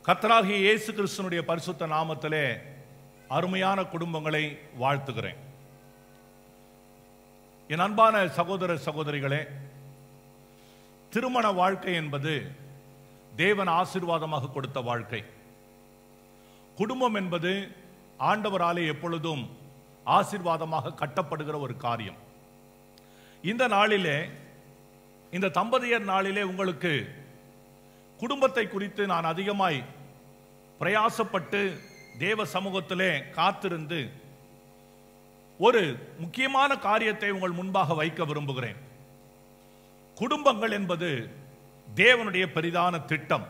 கர்த்தராகிய இயேசு கிறிஸ்துவினுடைய பரிசுத்த நாமத்திலே அருமையான குடும்பங்களை வாழ்த்துகிறேன். என் அன்பான சகோதர சகோதரிகளே, திருமண வாழ்க்கை என்பது தேவன் ஆசீர்வாதமாக கொடுத்த வாழ்க்கை. குடும்பம் என்பது ஆண்டவராலே எப்பொழுதும் ஆசீர்வாதமாக கட்டப்படுகிற ஒரு காரியம். இந்த நாளிலே, இந்த தம்பதியர் நாளிலே உங்களுக்கு குடும்பத்தை குறித்து நான் அதிகமாய் பிரயாசப்பட்டு தேவ சமூகத்திலே காத்திருந்து ஒரு முக்கியமான காரியத்தை உங்கள் முன்பாக வைக்க விரும்புகிறேன். குடும்பங்கள் என்பது தேவனுடைய பெரிதான திட்டம்.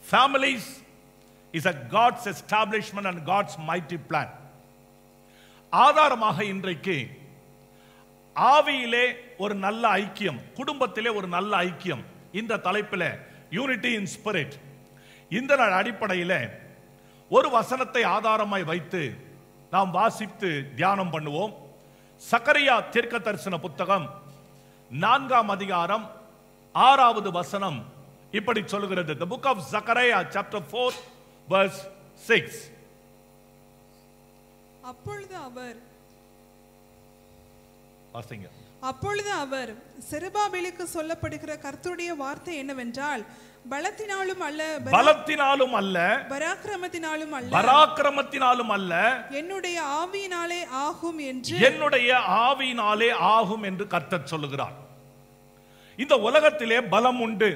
Families is a God's establishment and God's mighty plan. ஆதாரமாக இன்றைக்கு ஆவியிலே ஒரு நல்ல ஐக்கியம், குடும்பத்திலே ஒரு நல்ல ஐக்கியம், இந்த தலைப்பில் யூனிட்டி இன் ஸ்பிரிட், இந்த நாள் அடிப்படையில் ஒரு வசனத்தை ஆதாரமாய் வைத்து நாம் வாசித்து தியானம் பண்ணுவோம். சகரியா தீர்க்கதரிசன புத்தகம் 4ஆம் அதிகாரம் 6வது வசனம் இப்படி சொல்கிறது. The book of Zechariah chapter 4 verse 6. அப்பொழுது அவர் செருபாபேலுக்கு சொல்லப்படுகிற கர்த்தருடைய வார்த்தை என்னவென்றால், பலத்தினாலும் அல்ல பராக்கிரமத்தினாலும் அல்ல என்னுடைய ஆவியினாலே ஆகும் என்று கர்த்தர் சொல்லுகிறார். இந்த உலகத்திலே பலம் உண்டு,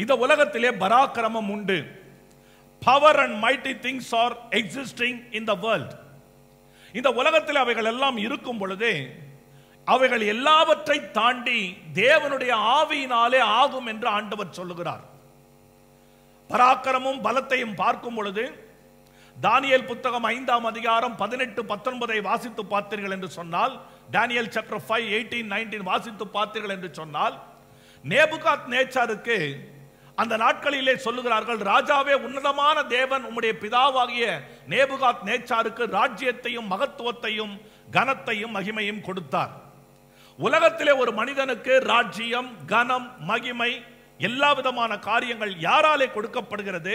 இந்த உலகத்திலே பராக்கிரமம் உண்டு. Power and mighty things are existing in the world. இந்த உலகத்தில் அவைகள் எல்லாம் இருக்கும் பொழுதே அவைகள் எல்லாவற்றை தாண்டி தேவனுடைய ஆவியினாலே ஆகும் என்று ஆண்டவர் சொல்லுகிறார். பராக்கிரமும் பலத்தையும் பார்க்கும் பொழுது தானியேல் புத்தகம் 5ஆம் அதிகாரம் 18-19 வாசித்து பார்த்தீர்கள் என்று சொன்னால், தானியேல் சாப்டர் 5 18-19 வாசித்து பார்த்தீர்கள் என்று சொன்னால், நேபுகாத்நேச்சாருக்கு அந்த நாட்களிலே சொல்லுகிறார்கள், ராஜாவே, உன்னதமான தேவன் உம்முடைய பிதாவாகிய நேபுகாத்நேச்சாருக்கு ராஜ்யத்தையும் மகத்துவத்தையும் கனத்தையும் மகிமையும் கொடுத்தார். உலகத்திலே ஒரு மனிதனுக்கு ராஜ்யம், கனம், மகிமை, எல்லா விதமான காரியங்கள் யாராலே கொடுக்கப்படுகிறது?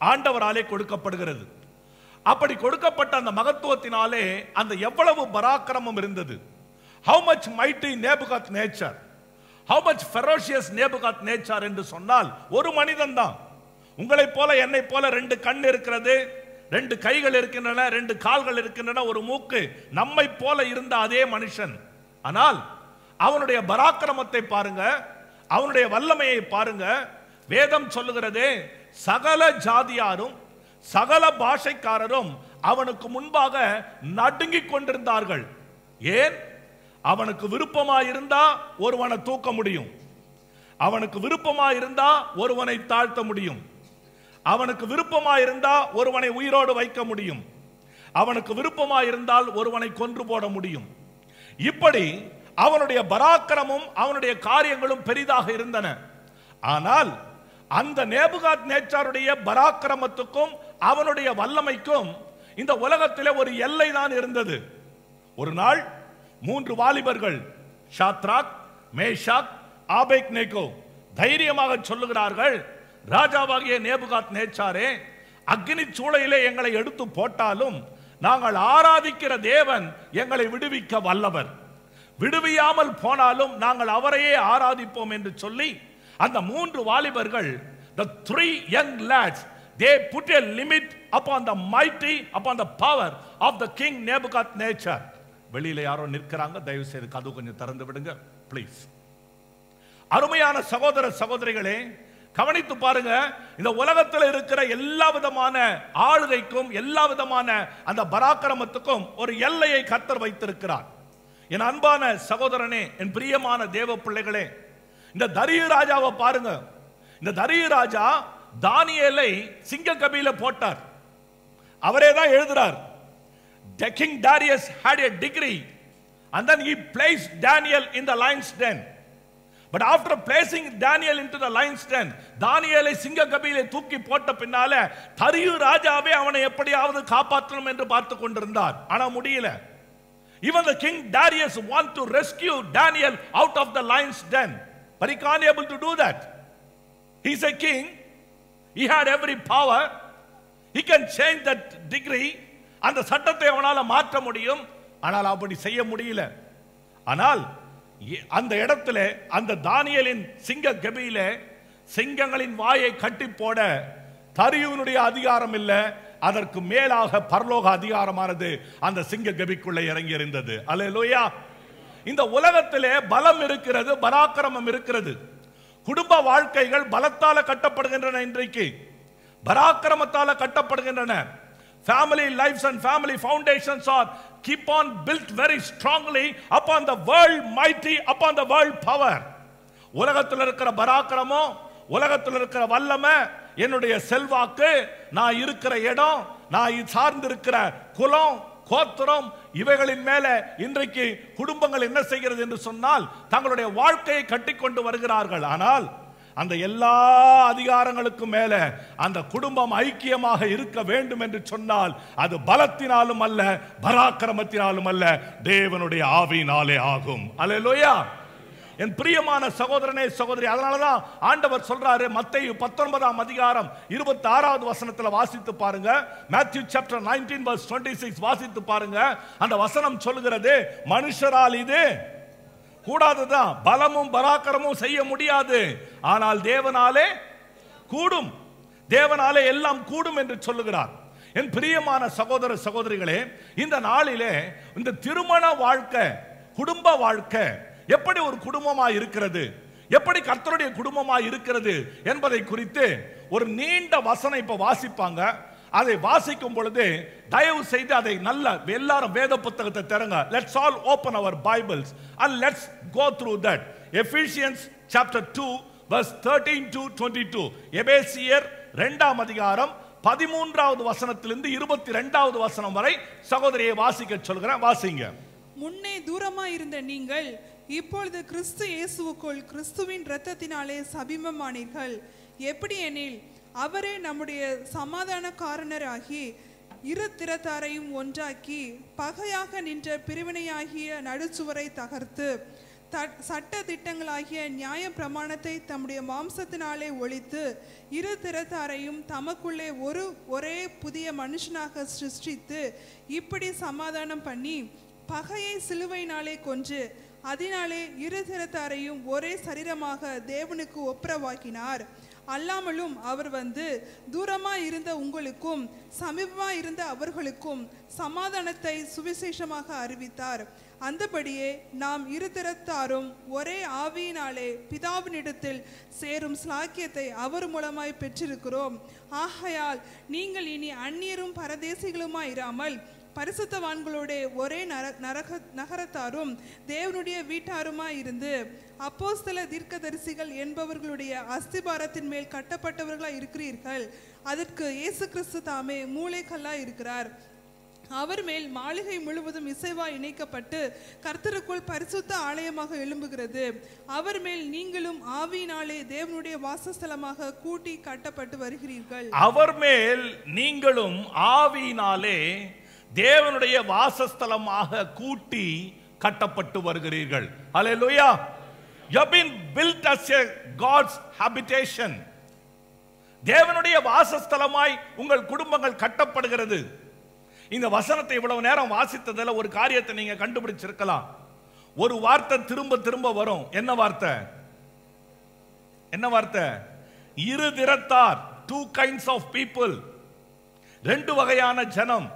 ஆண்டவராலே கொடுக்கப்படுகிறது. அப்படி கொடுக்கப்பட்ட அந்த மகத்துவத்தினாலே அந்த எவ்வளவு பராக்கிரமம் இருந்தது. how much mighty Nebuchadnezzar, how much ferocious Nebuchadnezzar என்று சொன்னால், ஒரு மனிதன் தான். உங்களை போல என்னை போல 2 கண் இருக்கிறது, 2 கைகள் இருக்கின்றன, 2 கால்கள் இருக்கின்றன, ஒரு மூக்கு, நம்மை போல இருந்த அதே மனுஷன். ஆனால் அவனுடைய பராக்கிரமத்தை பாருங்க, அவனுடைய வல்லமையை பாருங்க. வேதம் சொல்லுகிறது, சகல ஜாதியாரும் சகல பாஷைக்காரரும் அவனுக்கு முன்பாக நடுங்கிக் கொண்டிருந்தார்கள். ஏன்? அவனுக்கு விருப்பமாயிருந்தா ஒருவனை தூக்க முடியும், அவனுக்கு விருப்பமாயிருந்தா ஒருவனை தாழ்த்த முடியும், அவனுக்கு விருப்பமாயிருந்தா ஒருவனை உயிரோடு வைக்க முடியும், அவனுக்கு விருப்பமாயிருந்தால் ஒருவனை கொன்று போட முடியும். இப்படி அவனுடைய பராக்கிரமும் அவனுடைய காரியங்களும் பெரிதாக இருந்தன. ஆனால் அந்த நேபுகாத்நேச்சாருடைய பராக்கிரமத்துக்கும் அவனுடைய வல்லமைக்கும் இந்த உலகத்திலே ஒரு எல்லை தான் இருந்தது. ஒரு நாள் 3 வாலிபர்கள், ஷாத்ராக், மேஷாக், ஆபேத்நேகோ, தைரியமாக சொல்லுகிறார்கள், ராஜாவாகிய நேபுகாத்நேச்சாரே, அக்னி சூளையிலே எங்களை எடுத்து போட்டாலும் நாங்கள் ஆராதிக்கிற தேவன் எங்களை விடுவிக்க வல்லவர், விடுவியாமல் போனாலும் நாங்கள் அவரையே ஆராதிப்போம் என்று சொல்லி அந்த 3 வாலிபர்கள், the 3 young lads, they put a limit upon the mighty, upon the power of the king Nebuchadnezzar. வெளியில யாரோ நிற்கிறாங்க, தயவு செய்து கதவு கொஞ்சம் திறந்து விடுங்க ப்ளீஸ். அருமையான சகோதர சகோதரிகளே, கவனித்து பாருங்க. இந்த உலகத்தில் இருக்கிற எல்லா விதமான ஆளுகைக்கும் எல்லா விதமான அந்த பராக்கிரமத்துக்கும் ஒரு எல்லையை கர்த்தர் வைத்திருக்கிறார். என் அன்பான சகோதரனே, என் பிரியமான தேவ பிள்ளைகளே, இந்த தரியு ராஜாவை பாருங்க. இந்த தரியு ராஜா தானியேலை சிங்க கபில போட்டார். அவரே தான் எழுதுறார், King Darius had a degree and then he placed Daniel in the lion's den. But after placing Daniel into the lion's den, தானியேலை சிங்க கபிலே தூக்கி போட்ட பின்னால தரியு ராஜாவே அவனை எப்படியாவது காப்பாற்றணும் என்று பார்த்து கொண்டிருந்தார். ஆனா முடியல. Even the king Darius want to rescue Daniel out of the lion's den, but he can't able to do that. He's a king, he had every power, he can change that degree. அந்த சட்டத்தை அவனால மாற்ற முடியும். ஆனால் அப்படி செய்ய முடியல. ஆனால் அந்த இடத்துல அந்த தானியேலின் சிங்க கெபியிலே சிங்கங்களின் வாயை கட்டி போட தரியுனுடைய அதிகாரம் இல்ல, அதற்கு மேலாக பரலோக அதிகாரமானது அந்த சிங்க கெபிக்குள்ளே இறங்கி இருந்தது. அல்லேலூயா. இந்த உலகத்திலே பலம் இருக்கிறது, பராக்கிரமம் இருக்கிறது. குடும்ப வாழ்க்கைகள் பலத்தால கட்டப்படுகின்றன, இன்றைக்கு பராக்கிரமத்தால கட்டப்படுகின்றன. Family lives and family foundations are keep on built very strongly upon the world mighty, upon the world power. உலகத்தில் இருக்கிற பராக்கிரமம், உலகத்தில் இருக்கிற வல்லமை, என்னுடைய செல்வாக்கு, நான் இருக்கிற இடம், நான் சார்ந்திருக்கிற குலம் கோத்திரம், இவைகளின் மேல இன்றைக்கு குடும்பங்கள் என்ன செய்கிறது என்று சொன்னால் தங்களுடைய வாழ்க்கையை கட்டிக்கொண்டு வருகிறார்கள். ஆனால் அந்த எல்லா அதிகாரங்களுக்கும் மேல அந்த குடும்பம் ஐக்கியமாக இருக்க வேண்டும் என்று சொன்னால் அது பலத்தினாலும் அல்ல, பராக்கிரமத்தினாலும் அல்ல, தேவனுடைய ஆவியினாலே ஆகும். அல்லேலூயா. என் பிரியமான சகோதரனே சகோதரி, அதனாலதான் ஆண்டவர் சொல்றாரு, மத்தேயு 19ஆம் அதிகாரம் 26வது வசனத்துல வாசித்து பாருங்க. Matthew chapter 19 verse 26 வாசித்து பாருங்க. அந்த வசனம் சொல்கிறது, மனுஷரால் இது கூடாதுதான், பலமும் பராக்கிரமும் செய்ய முடியாது, ஆனால் தேவனாலே கூடும், தேவனாலே எல்லாம் கூடும் என்று சொல்லுகிறார். என் பிரியமான சகோதர சகோதரிகளே, இந்த நாளிலே இந்த திருமண வாழ்க்கை, குடும்ப வாழ்க்கை எப்படி ஒரு குடும்பமாய் இருக்கிறது, எப்படி கர்த்தருடைய குடும்பமாய் இருக்கிறது என்பதை குறித்து ஒரு நீண்ட வசனம் இப்ப வாசிப்பாங்க. அதை வாசிக்கும் பொழுது தயவு செய்து அதை நல்ல எல்லாரும் வேத புத்தகத்தை தருங்க. Let's all open our Bibles and let's go through that. Ephesians chapter 2 verse 13 to 22. எபேசியர் 2ஆம் அதிகாரம் 13வது வசனத்திலிருந்து 22வது வசனம் வரை சகோதரியை வாசிக்க சொல்கிறேன். வாசிங்க. முன்னே தூரமாய் இருந்த நீங்கள் இப்பொழுது கிறிஸ்து இயேசுவுக்குள் கிறிஸ்துவின் இரத்தத்தினாலே சபிமமானீர்கள். எப்படி எனில் அவரே நம்முடைய சமாதான காரணராகி இரு திறத்தாரையும் ஒன்றாக்கி பகையாக நின்ற பிரிவினையாகிய நடுச்சுவரை தகர்த்து சட்ட திட்டங்களாகிய நியாய பிரமாணத்தை தம்முடைய மாம்சத்தினாலே ஒழித்து இரு திறத்தாரையும் தமக்குள்ளே ஒரே புதிய மனுஷனாக சிருஷ்டித்து இப்படி சமாதானம் பண்ணி பகையை சிலுவையினாலே கொன்று அதனாலே இரு திறத்தாரையும் ஒரே சரீரமாக தேவனுக்கு ஒப்புரவாக்கினார். அல்லாமலும் அவர் வந்து தூரமாய் இருந்த உங்களுக்கும் சமீபமாய் இருந்த அவர்களுக்கும் சமாதானத்தை சுவிசேஷமாக அறிவித்தார். அந்தபடியே நாம் இருதரத்தாரும் ஒரே ஆவியினாலே பிதாவினிடத்தில் சேரும் ஸ்லாக்கியத்தை அவர் மூலமாய் பெற்றிருக்கிறோம். ஆகையால் நீங்கள் இனி அந்நியரும் பரதேசிகளுமாய் இராமல் பரிசுத்தவான்களோட ஒரே நகரத்தாரும் தேவனுடைய வீட்டாருமாய் இருந்து அப்போஸ்தல தீர்க்கதரிசிகள் என்பவர்களுடைய அஸ்திபாரத்தின் மேல் கட்டப்பட்டவர்களாய் இருக்கிறீர்கள். அதற்கு இயேசு கிறிஸ்து தாமே மூளைக்கல்லாய் இருக்கிறார். அவர் மேல் மாளிகை முழுவதும் இசைவாய் இணைக்கப்பட்டு கர்த்தருக்குள் பரிசுத்த ஆலயமாக எழும்புகிறது. அவர் மேல் நீங்களும் ஆவியினாலே தேவனுடைய வாசஸ்தலமாக கூட்டி கட்டப்பட்டு வருகிறீர்கள். அவர் மேல் நீங்களும் ஆவியினாலே தேவனுடைய வாசஸ்தலமாக கூட்டி கட்டப்பட்டு வருகிறீர்கள். ஹல்லேலூயா. You have been built as a God's habitation. தேவனுடைய வாசஸ்தலமாய் உங்கள் குடும்பங்கள் கட்டப்படுகிறது. இந்த வசனத்தை இவ்வளவு நேரம் வாசித்ததில் ஒரு காரியத்தை நீங்க கண்டுபிடிச்சிருக்கலாம். ஒரு வார்த்தை திரும்ப திரும்ப வரும். என்ன வார்த்தை? என்ன வார்த்தை? இரு திறத்தார், two kinds of people. ரெண்டு வகையான ஜனம்.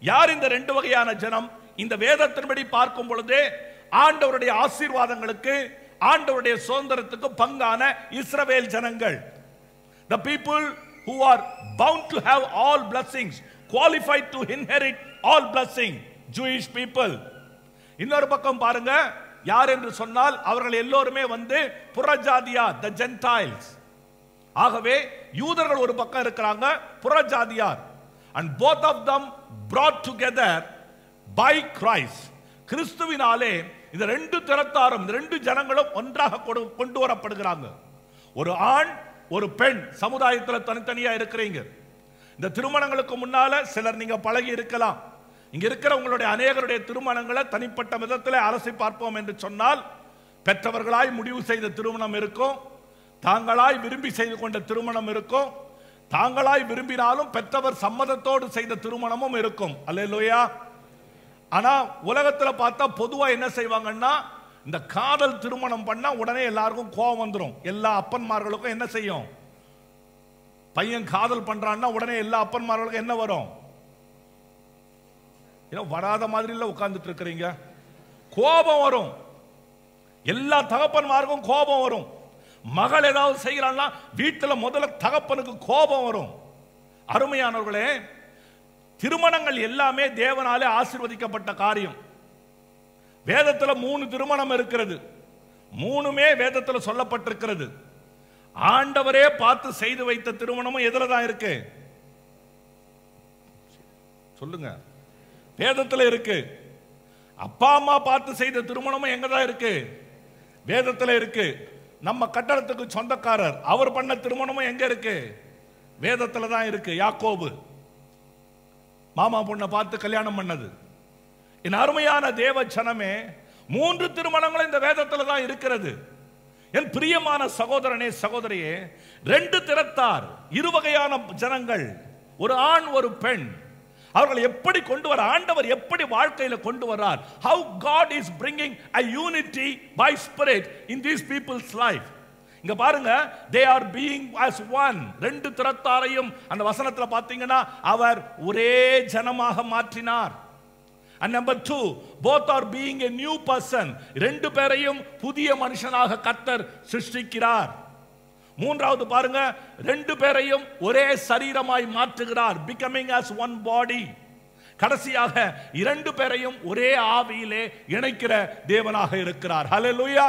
யார் இந்த ரெண்டு வகையான ஜனம்? இந்த வேதத்தின்படி பார்க்கும் பொழுது ஆண்டவருடைய ஆசீர்வாதங்களுக்கு, ஆண்டவருடைய சுதந்திரத்துக்கு பங்கான இஸ்ரவேல் ஜனங்கள். The people who are bound to have all blessings, qualified to inherit all blessing, Jewish people. இன்னொரு பக்கம் பாருங்க, யார் என்று சொன்னால் அவர்கள் எல்லோருமே வந்து புறஜாதியார், the Gentiles. ஆகவே யூதர்கள் ஒரு பக்கம் இருக்கிறாங்க, புறஜாதியார். And both of them brought together by Christ. கிறிஸ்துவினாலே இந்த ரெண்டு திறத்தாரும், இந்த ரெண்டு ஜனங்களும் ஒன்றாக கொண்டு வரப்படுகிறாங்க. ஒரு ஆண் ஒரு பெண் சமுதாயத்தில் தனித்தனியா இருக்கிறீங்க. இந்த திருமணங்களுக்கு முன்னால சிலர் நீங்க பழகி இருக்கலாம். இங்க இருக்கிற உங்களுடைய அநேகருடைய திருமணங்களை தனிப்பட்ட விதத்தில் அலசி பார்ப்போம் என்று சொன்னால் பெற்றவர்களாய் முடிவு செய்த திருமணம் இருக்கும், தாங்களாய் விரும்பி செய்து கொண்ட திருமணம் இருக்கும், தாங்களாய் விரும்பினாலும் பெற்றவர் சம்மதத்தோடு செய்த திருமணமும் இருக்கும். அல்லேலூயா. ஆனா உலகத்துல பார்த்தா பொதுவா என்ன செய்வாங்கன்னா, இந்த காதல் திருமணம் பண்ணா உடனே எல்லாருக்கும் கோபம் வந்துடும். எல்லா அப்பன்மார்களுக்கும் என்ன செய்யும், பையன் காதல் பண்றான்னா உடனே எல்லா அப்பன்மார்களுக்கும் என்ன வரும், வராத மாதிரி இல்ல உட்கார்ந்துட்டு இருக்கிறீங்க, கோபம் வரும். எல்லா தகப்பன்மாருக்கும் கோபம் வரும். மகள் ஏதாவது செய்யறான்னா வீட்டுல முதல்ல தகப்பனுக்கு கோபம் வரும். அருமையானவர்களே, திருமணங்கள் எல்லாமே தேவனாலே ஆசீர்வதிக்கப்பட்ட காரியம். வேதத்துல 3 திருமணம் இருக்கிறது. 3மே வேதத்துல சொல்லப்பட்டிருக்கிறது. ஆண்டவரே பார்த்து செய்து வைத்த திருமணமும் எதுல தான் இருக்கு சொல்லுங்க, வேதத்துல இருக்கு. அப்பா அம்மா பார்த்து செய்த திருமணமும் எங்க தான் இருக்கு, வேதத்துல இருக்கு. நம்ம கட்டடத்துக்கு சொந்தக்காரர் அவர் பண்ண திருமணமும் எங்க இருக்கு, வேதத்துல தான் இருக்கு. யாக்கோபு மாமா பொண்ணை பார்த்து கல்யாணம் பண்ணது. என் அருமையான தேவ ஜனமே, 3 திருமணங்களும் இந்த வேதத்துல தான் இருக்கிறது. என் பிரியமான சகோதரனே சகோதரியே, 2 திறத்தார், 2 வகையான ஜனங்கள், ஒரு ஆண் ஒரு பெண். அவர்கள் எப்படி கொண்டு வர, ஆண்டவர் எப்படி வாழ்க்கையில கொண்டு வர்றார், how God is bringing a unity by spirit in these people's life. இங்க பாருங்க, they are being as one. 2 திறத்தாரையும் அந்த வசனத்துல பாத்தீங்கன்னா அவர் ஒரே ஜனமாக மாற்றினார். And number 2, both are being a new person. 2 பேரையும் புதிய மனுஷனாக கர்த்தர் சிருஷ்டிக்கிறார். மூன்றாவது பாருங்க, 2 பேரையும் ஒரே சரீரமாய் மாற்றுகிறார், becoming as one body. கடைசியாக 2 பேரையும் ஒரே ஆவியிலே இணைக்கிற தேவனாக இருக்கிறார். ஹல்லேலூயா.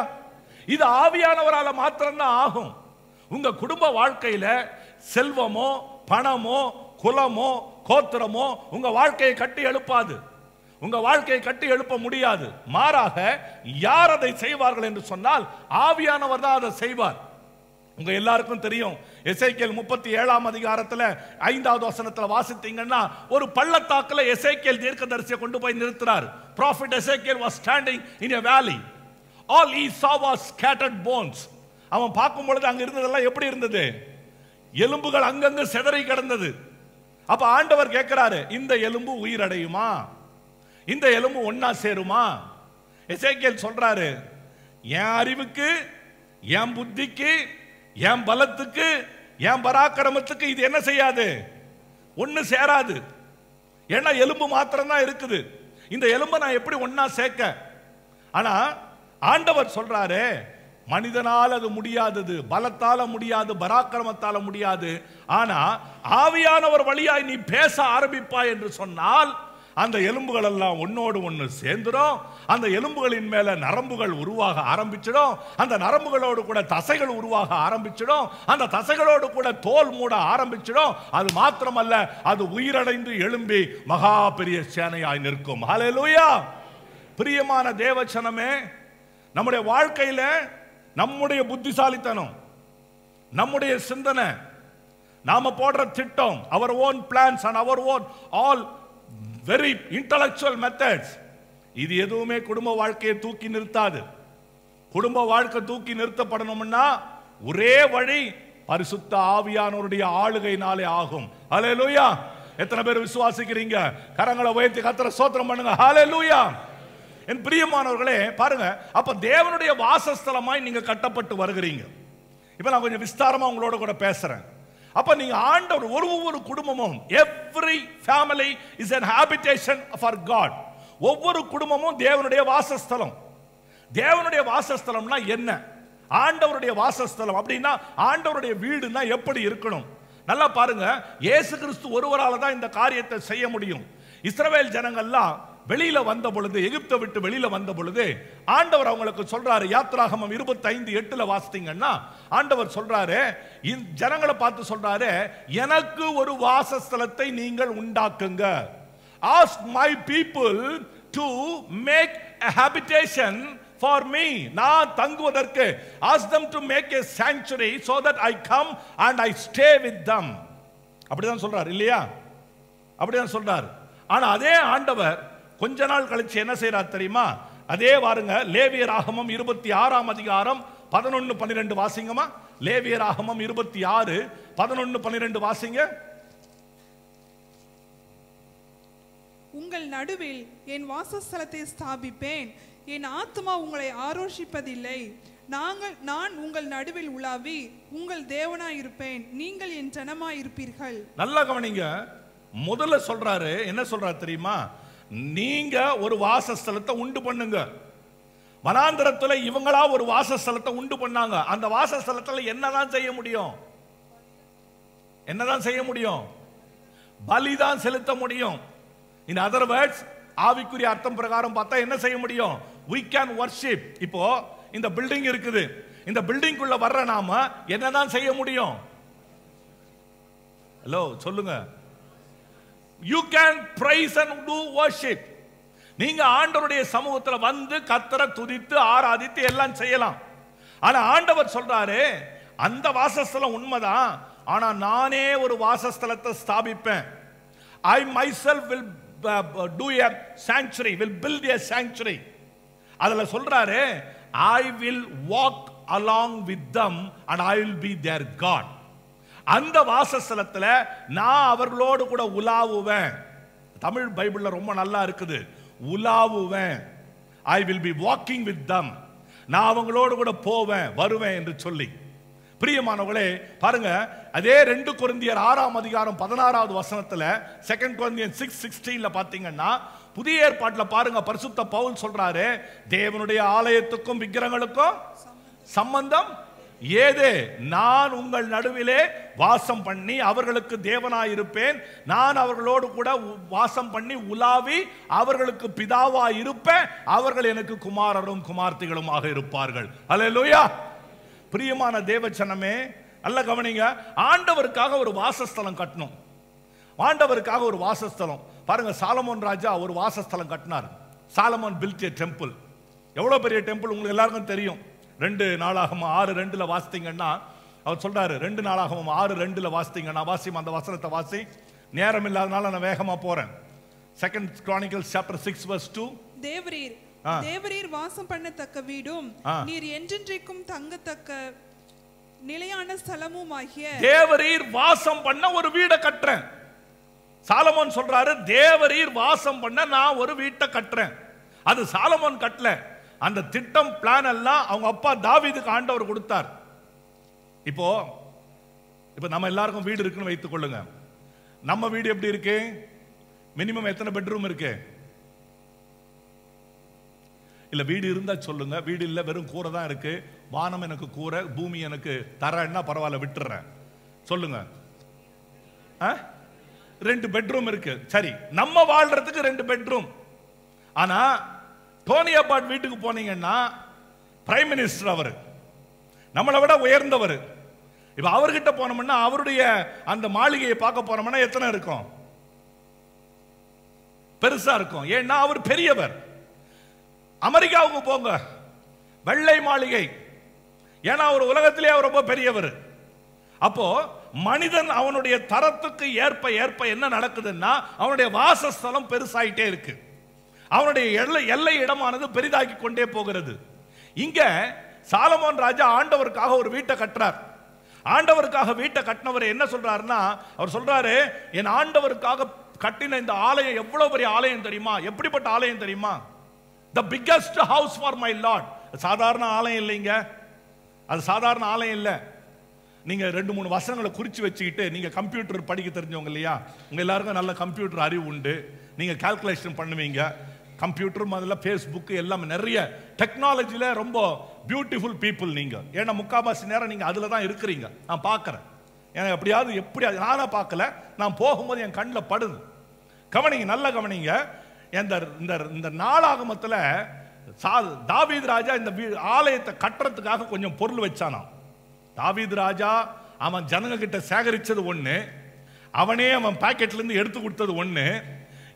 இது ஆவியானவரால மாத்திரம்தான் ஆகும். உங்க குடும்ப வாழ்க்கையில செல்வமோ பணமோ குலமோ கோத்திரமோ உங்க வாழ்க்கையை கட்டி எழுப்பாது, உங்க வாழ்க்கையை கட்டி எழுப்ப முடியாது. மாறாக யார் அதை செய்வார்கள் என்று சொன்னால் ஆவியானவர் தான் அதை செய்வார். உங்க எல்லாருக்கும் தெரியும், எசேக்கியேல் 37ஆம் அதிகாரத்துல 5வது வசனத்துல வாசித்தீங்கன்னா, ஒரு பள்ளத்தாக்குல எசேக்கியேல் தீர்க்கதரிசியை கொண்டு போய் நிறுத்துறார். Prophet Ezekiel was standing in a valley. All he saw was scattered bones. அவன் பார்க்கும் பொழுது அங்க இருந்ததெல்லாம் எப்படி இருந்தது, எலும்புகள் அங்கங்க சிதறி கிடந்தது. அப்ப ஆண்டவர் கேட்கிறாரு, இந்த எலும்பு உயிரடையுமா, இந்த எலும்பு ஒன்னா சேருமா? எசேக்கியேல் சொல்றாரு, என் அறிவுக்கு, என் புத்திக்கு, என் பலத்துக்கு, என் பராக்கிரமத்துக்கு இது என்ன செய்யாது, ஒண்ணு சேராது. ஏன்னா எலும்பு மாத்திரம் தான் இருக்குது. இந்த எலும்பை நான் எப்படி ஒன்னா சேர்க்க? ஆனா ஆண்டவர் சொல்றாரு, மனிதனால் அது முடியாதது, பலத்தால முடியாது, பராக்கிரமத்தால முடியாது. ஆனா ஆவியானவர் வழியாய் நீ பேச ஆரம்பிப்பாய் என்று சொன்னால் அந்த எலும்புகள் எல்லாம் ஒன்னோடு ஒன்று சேர்ந்துடும். அந்த எலும்புகளின் மேல நரம்புகள் உருவாக ஆரம்பிச்சிடும். அந்த நரம்புகளோடு கூட தசைகள் உருவாக ஆரம்பிச்சிடும். அந்த தசைகளோடு கூட தோல் மூட ஆரம்பிச்சிடும். அது மாத்திரமல்ல, அது உயிரடைந்து எழும்பி மகா பெரிய சேனையாய் நிற்கும். ஹல்லேலூயா. பிரியமான தேவச்சனமே, நம்முடைய வாழ்க்கையில நம்முடைய புத்திசாலித்தனம், நம்முடைய சிந்தனை, நாம போடுற திட்டம், our own plans and our own all very intellectual methods, இது எதுவுமே குடும்ப வாழ்க்கையை தூக்கி நிறுத்தாது. குடும்ப வாழ்க்கை தூக்கி நிறுத்தப்படணும்னா ஒரே வழி பரிசுத்த ஆவியானவருடைய ஆளுகையினாலே ஆகும். ஹல்லேலூயா. எத்தனை பேர் விசுவாசிக்கிறீங்க? கரங்களை உயர்த்தி கர்த்தரை ஸ்தோத்திரம் பண்ணுங்க. ஹல்லேலூயா. என் பிரியமானவர்களே பாருங்க, அப்ப தேவனுடைய வாசஸ்தலமாய் நீங்க கட்டப்பட்டு வருகிறீங்க. இப்ப நான் கொஞ்சம் விஸ்தாரமா உங்களோட கூட பேசுறேன். அப்ப நீங்க ஆண்டவர், ஒவ்வொரு குடும்பமும், every family is an habitation for God. ஒவ்வொரு குடும்பமும் தேவனுடைய வாசஸ்தலம். தேவனுடைய வாசஸ்தலம்னா என்ன? ஆண்டவருடைய வாசஸ்தலம் அப்படின்னா ஆண்டவருடைய வீடுனா எப்படி இருக்கணும்? நல்லா பாருங்க, இயேசு கிறிஸ்து ஒருவரால தான் இந்த காரியத்தை செய்ய முடியும். இஸ்ரவேல் ஜனங்கள்லாம் வெளியில வந்த பொழுது, எகிப்தை விட்டு வெளியில வந்த பொழுது ஆண்டவர் அவங்களுக்கு சொல்றாரு, யாத்ராகமம் 25:8 வாசித்தீங்கன்னா ஆண்டவர் சொல்றாரு, ஜனங்களை பார்த்து சொல்றாரு, எனக்கு ஒரு வாசஸ்தலத்தை நீங்கள் உண்டாக்குங்க. Ask my people to make a habitation for me. நான் தங்குவதற்கு, ask them to make a sanctuary so that I come and I stay with them. அப்படிதான் சொல்றார் இல்லையா? அப்படிதான் சொல்றார். ஆனா அதே ஆண்டவர் கொஞ்ச நாள் கழிச்சு என்ன செய்யறார் தெரியுமா? அதே பாருங்க, லேவியராகமம் 26ஆம் அதிகாரம் 11-12 வாசிங்கம்மா. லேவியராகமம் 26:11-12 வாசிங்க. உங்கள் நடுவில் என் வாசஸ்தலத்தை ஸ்தாபிப்பேன், என் ஆத்துமா உங்களை ஆரோஷிப்பதில்லை. நான் உங்கள் நடுவில் உலாவி உங்கள் தேவனாயிருப்பேன், நீங்கள் என் ஜனமாயிருப்பீர்கள். நல்லா கவனிங்க. முதல்ல சொல்றாரு, என்ன சொல்றாரு தெரியுமா? நீங்க ஒரு வாசஸ்தலத்தை உண்டு பண்ணுங்க. வனாந்தரத்துல இவங்களா ஒரு வாசஸ்தலத்தை உண்டு பண்ணாங்க. அந்த வாசஸ்தலத்துல என்னதான் செய்ய முடியும்? என்னதான் செய்ய முடியும்? பலிதான் செலுத்த முடியும். In other words, ஆவிக்குரிய அர்த்தம் பிரகாரம் பார்த்தா என்ன செய்ய முடியும்? We can worship. இப்போ இந்த பில்டிங் இருக்குது, இந்த பில்டிங்குள்ள வர்ற நாம என்னதான் செய்ய முடியும்? ஹலோ சொல்லுங்க. You can praise and do worship. நீங்க ஆண்டவருடைய சமூகத்தில் வந்து கர்த்தரை துதித்து ஆராதித்து எல்லாம் செய்யலாம். ஆனா ஆண்டவர் சொல்றாரு, அந்த வாசஸ்தலம் உண்மைதான், ஆனா நானே ஒரு வாசஸ்தலத்தை ஸ்தாபிப்பேன். I myself will do a sanctuary, will build a sanctuary. அதுல சொல்றாரு, I will walk along with them and I will be their God. அந்த வாசஸ்தலத்துல நான் அவர்களோடு கூட உலாவுவேன். தமிழ் பைபிள்ல ரொம்ப நல்லா இருக்குது, உலாவுவேன். I will be walking with them. நான் அவங்களோடு கூட போவேன் வருவேன் என்று சொல்லி. பிரியமானவர்களே பாருங்க, அதே 2 கொரிந்தியர் 6:16 2 Corinthians 6:16 பாத்தீங்கன்னா, புதிய ஏற்பாட்டுல பாருங்க, பரிசுத்த பவுல் சொல்றாரு, தேவனுடைய ஆலயத்துக்கும் விக்கிரகங்களுக்கும் சம்பந்தம் ஏதே? நான் உங்கள் நடுவிலே வாசம் பண்ணி அவர்களுக்கு தேவனாயிருப்பேன், நான் அவர்களோடு கூட வாசம் பண்ணி உலாவி அவர்களுக்கு பிதாவாய் இருப்பேன், அவர்கள் எனக்கு குமாரரும் குமார்த்திகளுமாக இருப்பார்கள். அல்லேலூயா. பிரியமான தேவச்சனமே நல்ல கவனிங்க. ஆண்டவருக்காக ஒரு வாசஸ்தலம் கட்டணும். ஆண்டவருக்காக ஒரு வாசஸ்தலம். பாருங்க, சாலமோன் ராஜா ஒரு வாசஸ்தலம் கட்டினார். Solomon built a temple. எவ்வளவு பெரிய டெம்பிள் உங்களுக்கு எல்லாருக்கும் தெரியும். 2 நாளாகமம் 6:2 வாசித்தீங்கன்னா அவர் சொல்றாரு, 2 நாளாகமம் 6:2 வாசித்தீங்கன்னா, வாசிமா அந்த வசனத்தை வாசி. நேரம் இல்லாதனால நான் வேகமா போறேன். 2 Chronicles chapter 6:2. தேவரீர் வாசம் பண்ணத்தக்க வீடும் நீர் என்றென்றைக்கும் தங்கத்தக்க நிலையான ஸ்தலமும் ஆகிய தேவரீர் வாசம் பண்ண ஒரு வீடை கட்டுறேன். சாலமோன் சொல்றாரு, தேவரீர் வாசம் பண்ண நான் ஒரு வீட்டை கட்டுறேன். அது சாலமோன் கட்டல, அந்த திட்டம் பிளான் எல்லாம் அவங்க அப்பா தாவீதுக்கு ஆண்டவர் கொடுத்தார். இப்போ நம்ம எல்லாருக்கும் வீடு இருக்குன்னு வைத்துக் கொள்ளுங்க. நம்ம வீடு எப்படி இருக்கு? மினிமம் எத்தனை பெட்ரூம் இருக்கு? இல்ல வீடு இருந்தா சொல்லுங்க. வீடு இல்ல, வெறும் கூரை தான் இருக்கு. வானம் எனக்கு கூரை, பூமி எனக்கு தரேன்னா பரவாயில்ல, விட்டுறேன். சொல்லுங்க. 2 பெட்ரூம் இருக்கு. சரி, நம்ம வாழ்றதுக்கு 2 பெட்ரூம். ஆனா டோனி அபார்ட் வீட்டுக்கு போனீங்கன்னா பிரைம் மினிஸ்டர், அவரு நம்மளை விட உயர்ந்தவர். இப்ப அவர்கிட்ட போனோம்னா அவருடைய அந்த மாளிகையை பார்க்க போனோம்னா எத்தனை இருக்கும்? பெருசா இருக்கும். ஏன்னா அவர் பெரியவர். அமெரிக்காவுக்கு போங்க, வெள்ளை மாளிகை. ஏன்னா அவர் உலகத்திலே அவர் ரொம்ப பெரியவர். அப்போ மனிதன் அவனுடைய தரத்துக்கு ஏற்ப ஏற்ப என்ன நடக்குதுன்னா அவனுடைய வாசஸ்தலம் பெருசாயிட்டே இருக்கு. அவனுடைய எல்லை இடமானது பெரிதாக்கி கொண்டே போகிறது. இங்க சாலமோன் ராஜா ஆண்டவருக்காக ஒரு வீட்டை கட்டுறார். ஆண்டவருக்காக வீட்டை கட்டினவர் என்ன சொல்றாருன்னா, அவர் சொல்றாரு, என் ஆண்டவருக்காக கட்டின இந்த ஆலயம் எவ்வளவு பெரிய ஆலயம் தெரியுமா? எப்படிப்பட்ட ஆலயம் தெரியுமா? The biggest house for my Lord. சாதாரண ஆலயம் இல்லைங்க, அது சாதாரண ஆலயம் இல்ல. நீங்க 2-3 வசனங்களை குறிச்சு வச்சுக்கிட்டு, நீங்க கம்ப்யூட்டர் படிக்க தெரிஞ்சவங்க இல்லையா, உங்க எல்லாருக்கும் நல்ல கம்ப்யூட்டர் அறிவு உண்டு. நீங்க கால்குலேஷன் பண்ணுவீங்க. கம்ப்யூட்டர் முதல்ல ஃபேஸ்புக் எல்லாம் நிறைய டெக்னாலஜியில ரொம்ப பியூட்டிஃபுல் பீப்புள் நீங்க. ஏன்னா முக்கால்வாசி நேரம் நீங்க அதுல தான் இருக்கிறீங்க. நான் பார்க்கறேன். எனக்கு எப்படியாவது நானா பார்க்கல, நான் போகும்போது என் கண்ணில் படுது. கவனிங்க, நல்ல கவனிங்க. இந்த நாளாகமத்துல தாவீது ராஜா இந்த ஆலயத்தை கட்டுறதுக்காக கொஞ்சம் பொருள் வச்சானாம். தாவீது ராஜா அவன் ஜனங்க கிட்ட சேகரிச்சது ஒண்ணு, அவனே அவன் பாக்கெட்ல இருந்து எடுத்து கொடுத்தது ஒண்ணு,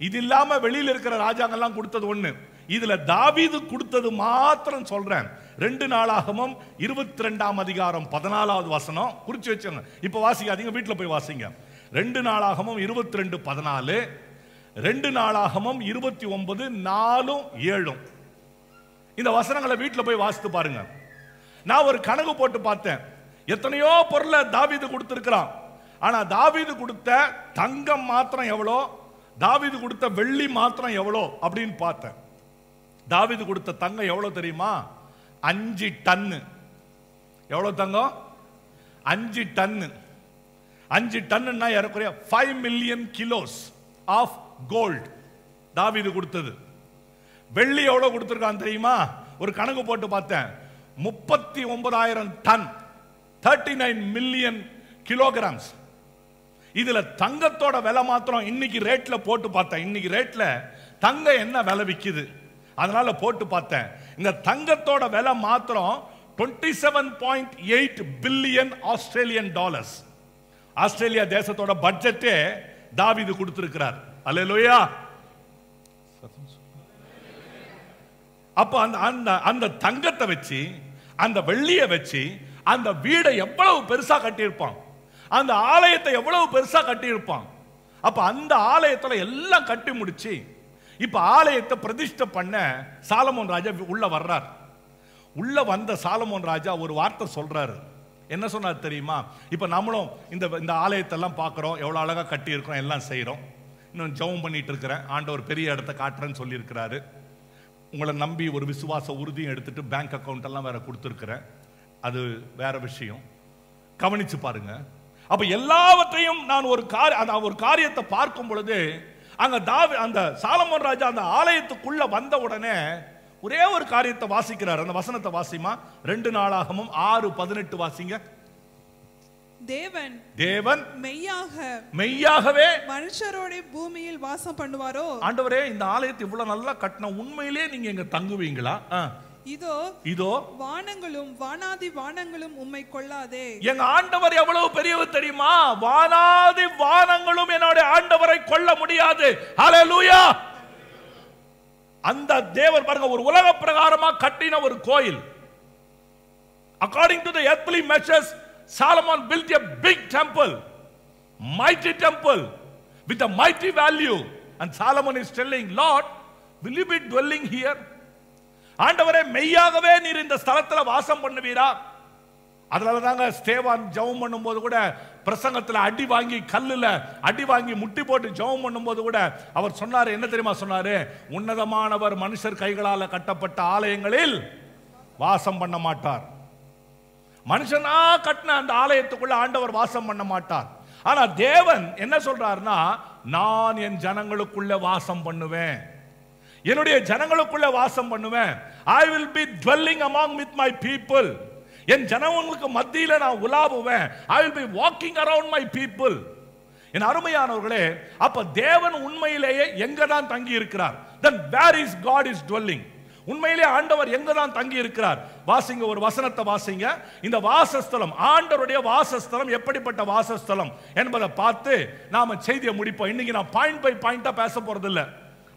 இது இல்லாம வெளியில இருக்கிற ராஜாங்கெல்லாம் கொடுத்தது ஒண்ணு. இதுல தாவீது கொடுத்தது மாத்திரம் சொல்றேன். 2 நாளாகமம் 22 14 வசனம் குறிச்சு வச்சுங்க. இப்ப வாசிக்காதீங்க, வீட்டுல போய் வாசிங்க. 2 நாளாகமம் 22:14, 2 நாளாகமம் 29:4-7. இந்த வசனங்களை வீட்டுல போய் வாசித்து பாருங்க. நான் ஒரு கணக்கு போட்டு பார்த்தேன், எத்தனையோ பொருளை தாவீது கொடுத்திருக்கிறான். ஆனா தாவீது கொடுத்த தங்கம் மாத்திரம் எவ்வளோ, தாவீது கொடுத்த வெள்ளி மாத்திரம் எவ்வளோ அப்படின்னு பார்த்தேன். தாவீது கொடுத்த தங்கம் எவ்வளவு தெரியுமா? 5 டன்னு. எவ்வளவு தங்கம்? 5 டன்னு. 5 டன்னுன்னா ஏறக்குறைய 5 மில்லியன் கிலோஸ் ஆஃப் கோல்ட் தாவீது கொடுத்தது. வெள்ளி எவ்வளவு கொடுத்திருக்கான் தெரியுமா? ஒரு கணக்கு போட்டு பார்த்தேன், 39,000 டன், 39 மில்லியன் கிலோகிராம்ஸ். இதுல தங்கத்தோட விலை மாத்திரம் இன்னைக்கு ரேட்ல போட்டு பார்த்தேன். இன்னைக்கு ரேட்ல தங்கம் என்ன விலை விக்குது, அதனால போட்டு பார்த்தேன். இந்த தங்கத்தோட விலை மாத்திரம் 27.8 பில்லியன் ஆஸ்திரேலியன் டாலர்ஸ். ஆஸ்திரேலியா தேசத்தோட பட்ஜெட்டே தாவீது கொடுத்திருக்கிறார். அல்லேலூயா. அப்ப அந்த தங்கத்தை வச்சு, அந்த வெள்ளியை வச்சு அந்த வீடை எவ்வளவு பெருசா கட்டியிருப்பான், அந்த ஆலயத்தை எவ்வளவு பெருசா கட்டியிருப்பான். அப்ப அந்த ஆலயத்துல எல்லாம் கட்டி முடிச்சு இப்ப ஆலயத்தை பிரதிஷ்டை பண்ண சாலமோன் ராஜா உள்ள வர்றார். உள்ள வந்த சாலமோன் ராஜா ஒரு வார்த்தை சொல்றாரு. என்ன சொன்னார் தெரியுமா? இப்ப நம்மளும் இந்த ஆலயத்தை எல்லாம் பார்க்கிறோம், எவ்வளவு அழகா கட்டி இருக்கிறோம், எல்லாம் செய்யறோம். இன்னும் ஜெபம் பண்ணிட்டு இருக்கிறேன், ஆண்டவர் பெரிய இடத்தை காட்டுறேன்னு சொல்லி இருக்கிறாரு. உங்களை நம்பி ஒரு விசுவாச உறுதியும் எடுத்துட்டு பேங்க் அக்கௌண்ட் எல்லாம் வேற கொடுத்துருக்கிறேன், அது வேற விஷயம். கவனிச்சு பாருங்க. அப்ப எல்லாவற்றையும் நான் ஒரு காரியத்தை பார்க்கும் பொழுது அந்த சாலமோன் ராஜா அந்த ஆலயத்துக்குள்ள வந்த உடனே ஒரே ஒரு காரியத்தை வாசிக்கிறார். அந்த வசனத்தை வாசிமா, 2 நாளாகமும் 6:18 வாசிங்க. தேவன் மெய்யாகவே மனுஷரோட பூமியில் வாசம் பண்ணுவாரோ. ஆண்டவரே, இந்த ஆலயத்தை இவ்வளவு நல்லா கட்டின, உண்மையிலே நீங்க இங்க தங்குவீங்களா? இதோ வானங்களும் வானாதி வானங்களும் உம்மை கொள்ளாதே. எங்க ஆண்டவர் எவ்வளவு பெரியவர் தெரியுமா? வானாதி வானங்களும் என்னோட ஆண்டவரை கொள்ள முடியாது. ஹல்லேலூயா. அந்த தேவர் பாருங்க, ஒரு உலக பிரகாரமா கட்டின ஒரு கோயில். According to the earthly measures, Solomon built a big temple, mighty temple with a mighty value. And Solomon is telling, Lord, will you be dwelling here? ஆண்டவரே, மெய்யாகவே நீர் இந்த ஸ்தலத்துல வாசம் பண்ணுவீரா? அதனால தாங்க ஸ்தேவான் ஜெபம் பண்ணும்போது கூட பிரசங்கத்துல அடி வாங்கி, கல்லுல அடி வாங்கி முட்டி போட்டு ஜெபம் பண்ணும்போது கூட அவர் சொன்னாரு, என்ன தெரியுமா சொன்னாரு? உன்னதமானவர் மனுஷர் கைகளால கட்டப்பட்ட ஆலயங்களில் வாசம் பண்ண மாட்டார். மனுஷனா கட்டின அந்த ஆலயத்துக்குள்ள ஆண்டவர் வாசம் பண்ண மாட்டார். ஆனா தேவன் என்ன சொல்றாருன்னா, நான் என் ஜனங்களுக்குள்ள வாசம் பண்ணுவேன், என்னுடைய ஜனங்களுக்குள்ள வாசம் பண்ணுவேன். I will be dwelling among with my people. என் ஜனங்களுக்கு மத்தியில நான் உலாவுவேன். I will be walking around my people. என் அருமையானவர்களே, அப்ப தேவன் உண்மையிலேயே எங்க தான் தங்கி இருக்கிறார்? Then where is God is dwelling? உண்மையிலே ஆண்டவர் எங்க தான் தங்கி இருக்கிறார்? வாசிங்க, ஒரு வசனத்தை வாசிங்க. இந்த வாசஸ்தலம், ஆண்டவருடைய வாசஸ்தலம் எப்படிப்பட்ட வாசஸ்தலம் என்பதை பார்த்து நாம செய்தியை முடிப்போம். இன்னைக்கு நான் பாயிண்ட் பை பாயிண்டா பேச போறது இல்ல.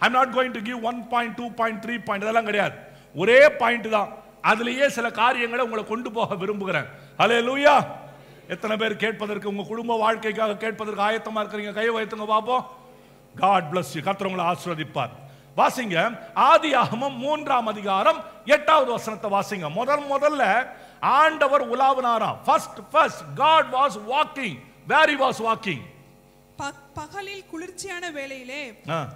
I'm not going to give 1 point, 2 point, 3 point, அதெல்லாம் கிடையாது. ஒரே பாயிண்ட் தான், அதுலயே சில காரியங்களை உங்களை கொண்டு போக விரும்புகிறேன். ஹல்லேலூயா. எத்தனை பேர் கேட்பதற்கு, உங்க குடும்ப வாழ்க்கைக்காக கேட்பதற்கு ஆயத்தமா இருக்கிறீங்க? கையை வைத்துங்க பாப்போம். God bless you. கர்த்தர் உங்களை ஆசீர்வதிப்பார். வாசிங்க, ஆதியாகமம் 3ஆம் அதிகாரம் 8வது வசனத்தை வாசிங்க. முதல்ல ஆண்டவர் உலாவினாராம். First God was walking. Where he was walking? பகலில் குளிர்ச்சியான வேளையிலே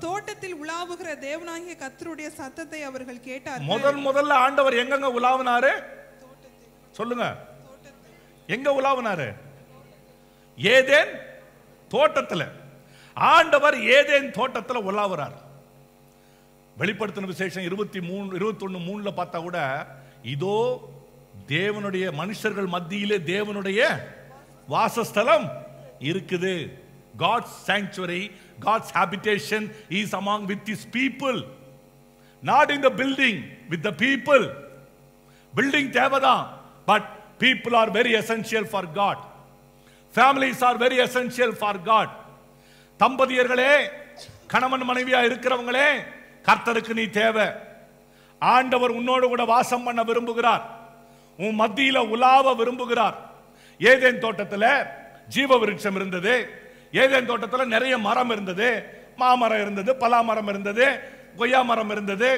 தோட்டத்தில் உலாவுகிற தேவனாகிய கர்த்தருடைய சத்தத்தை அவர்கள் கேட்டார்கள். முதல்ல ஆண்டவர் எங்கங்க உலாவினாரு சொல்லுங்க? எங்க உலாவினாரு? ஏதேன் தோட்டத்துல. ஆண்டவர் ஏதேன் தோட்டத்துல உலாவுறார். வெளிப்படுத்தின விசேஷம் 21:3 பார்த்தா கூட, இதோ தேவனுடைய மனுஷர்கள் மத்தியிலே தேவனுடைய வாசஸ்தலம் இருக்குது. God's sanctuary, God's habitation is among with his people, not in the building, with the people. Building Devatha, but people are very essential for God. Families are very essential for God. தம்பதியர்களே, கணவன் மனைவியா இருக்கிறவங்களே, கர்த்தருக்கு நீ தேவை. ஆண்டவர் உன்னோடு கூட வாசம் பண்ண விரும்புகிறார், உன் மத்தியில உலாவ விரும்புகிறார். ஏதேன் தோட்டத்துல ஜீவ விருட்சம் இருந்தது. ஏதேன் தோட்டத்தில் நிறைய மரம் இருந்தது. மாமரம் இருந்தது, பலா மரம் இருந்தது, கொய்யா மரம் இருந்தது,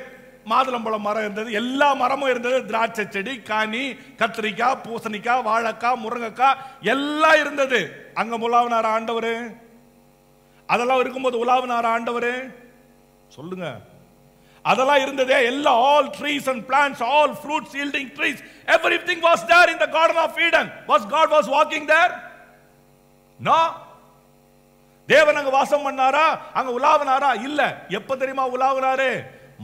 மாதுளம்பழம் மரம் இருந்தது, எல்லா மரமும் இருந்தது, திராட்சை செடி, காணி, கத்திரிக்காய், பூசணிக்காய், வாழைக்காய், முருங்கைக்காய் எல்லாம் இருந்தது. அங்க உலாவினார் ஆண்டவர்? அதெல்லாம் இருக்கும்போது உலாவினார் ஆண்டவர்? சொல்லுங்க. அதெல்லாம் இருந்ததே. எல்லா all trees and plants, all fruits yielding trees, everything was there in the garden of Eden. God was walking there? No. தேவன் அங்க வாசம் பண்ணாரா? அங்க உலாவினாரா? இல்ல. எப்ப தெரியுமா உலாவினாரு?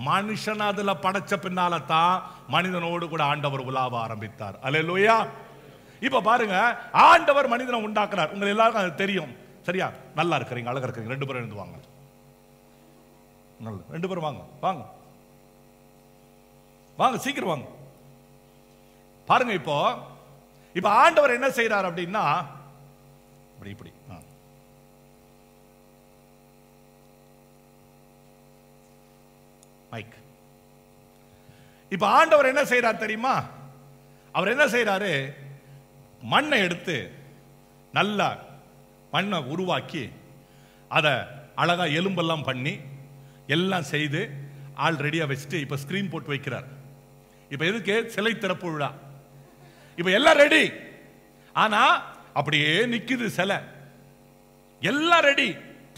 மனுஷன் அதுல படைச்ச பின்னால தான் மனிதனோடு கூட ஆண்டவர் உலாவ ஆரம்பித்தார். அல்லேலூயா. இப்ப பாருங்க, ஆண்டவர் மனிதனை உண்டாக்குறார். உங்க எல்லாருக்கும் அது தெரியும். சரியா? நல்லா இருக்கிறீங்க, அழகா இருக்கிறீங்க. 2 பேரும் எழுந்து வாங்க. நல்ல 2 பேரும் வாங்க, வாங்க வாங்க, சீக்கிரம் வாங்க. பாருங்க, இப்போ ஆண்டவர் என்ன செய்யறார் அப்படின்னா, இப்படி மைக். இப்ப ஆண்டவர் என்ன செய்யறார் தெரியுமா? அவர் என்ன செய்யறாரு? மண்ணை எடுத்து நல்லா மண்ணை உருவாக்கி அதை அழகா எலும்பெல்லாம் பண்ணி எல்லாம் செய்து ஆல்ரெடியா வச்சுட்டு இப்ப ஸ்கிரீன் போட்டு வைக்கிறார். இப்ப எதுக்கு? சிலை திறப்பு விழா. இப்ப எல்லாம் ரெடி. ஆனா அப்படியே நிக்குது சிலை. எல்லாம் ரெடி.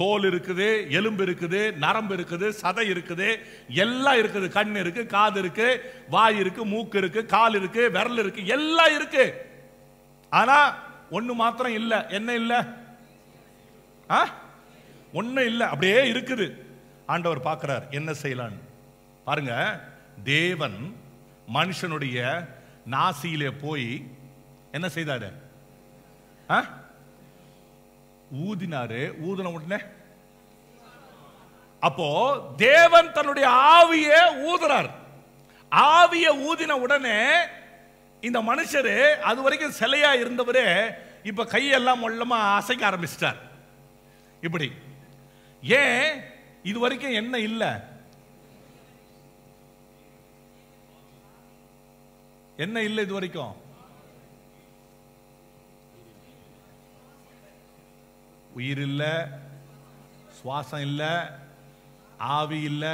தோல் இருக்குது, எலும்பு இருக்குது, நரம்பு இருக்குது, சதை இருக்குது, எல்லாம் இருக்குது. கண் இருக்கு, காது இருக்கு, வாய் இருக்கு, மூக்கு இருக்கு, கால் இருக்கு, விரல் இருக்கு, எல்லாம் இருக்கு. ஆனா ஒண்ணு மாத்திரம் இல்ல. என்ன இல்ல? ஒண்ணு இல்ல, அப்படியே இருக்குது. ஆண்டவர் பார்க்கிறார் என்ன செய்யலான்னு. பாருங்க, தேவன் மனுஷனுடைய நாசியிலே போய் என்ன செய்தாரு? ஊதினாரு. ஊதின உடனே அப்போ தேவன் தன்னுடைய ஆவியை ஊதுறார். ஆவியை ஊதின உடனே இந்த மனுஷரு அது வரைக்கும் சிலையா இருந்தவரே இப்ப கையெல்லாம் மொல்லமா அசைக்க ஆரம்பிச்சிட்டார். இப்படி ஏன்? இது வரைக்கும் என்ன இல்ல? என்ன இல்ல இது வரைக்கும்? உயிர் இல்ல, சுவாசம் இல்ல, ஆவி இல்ல.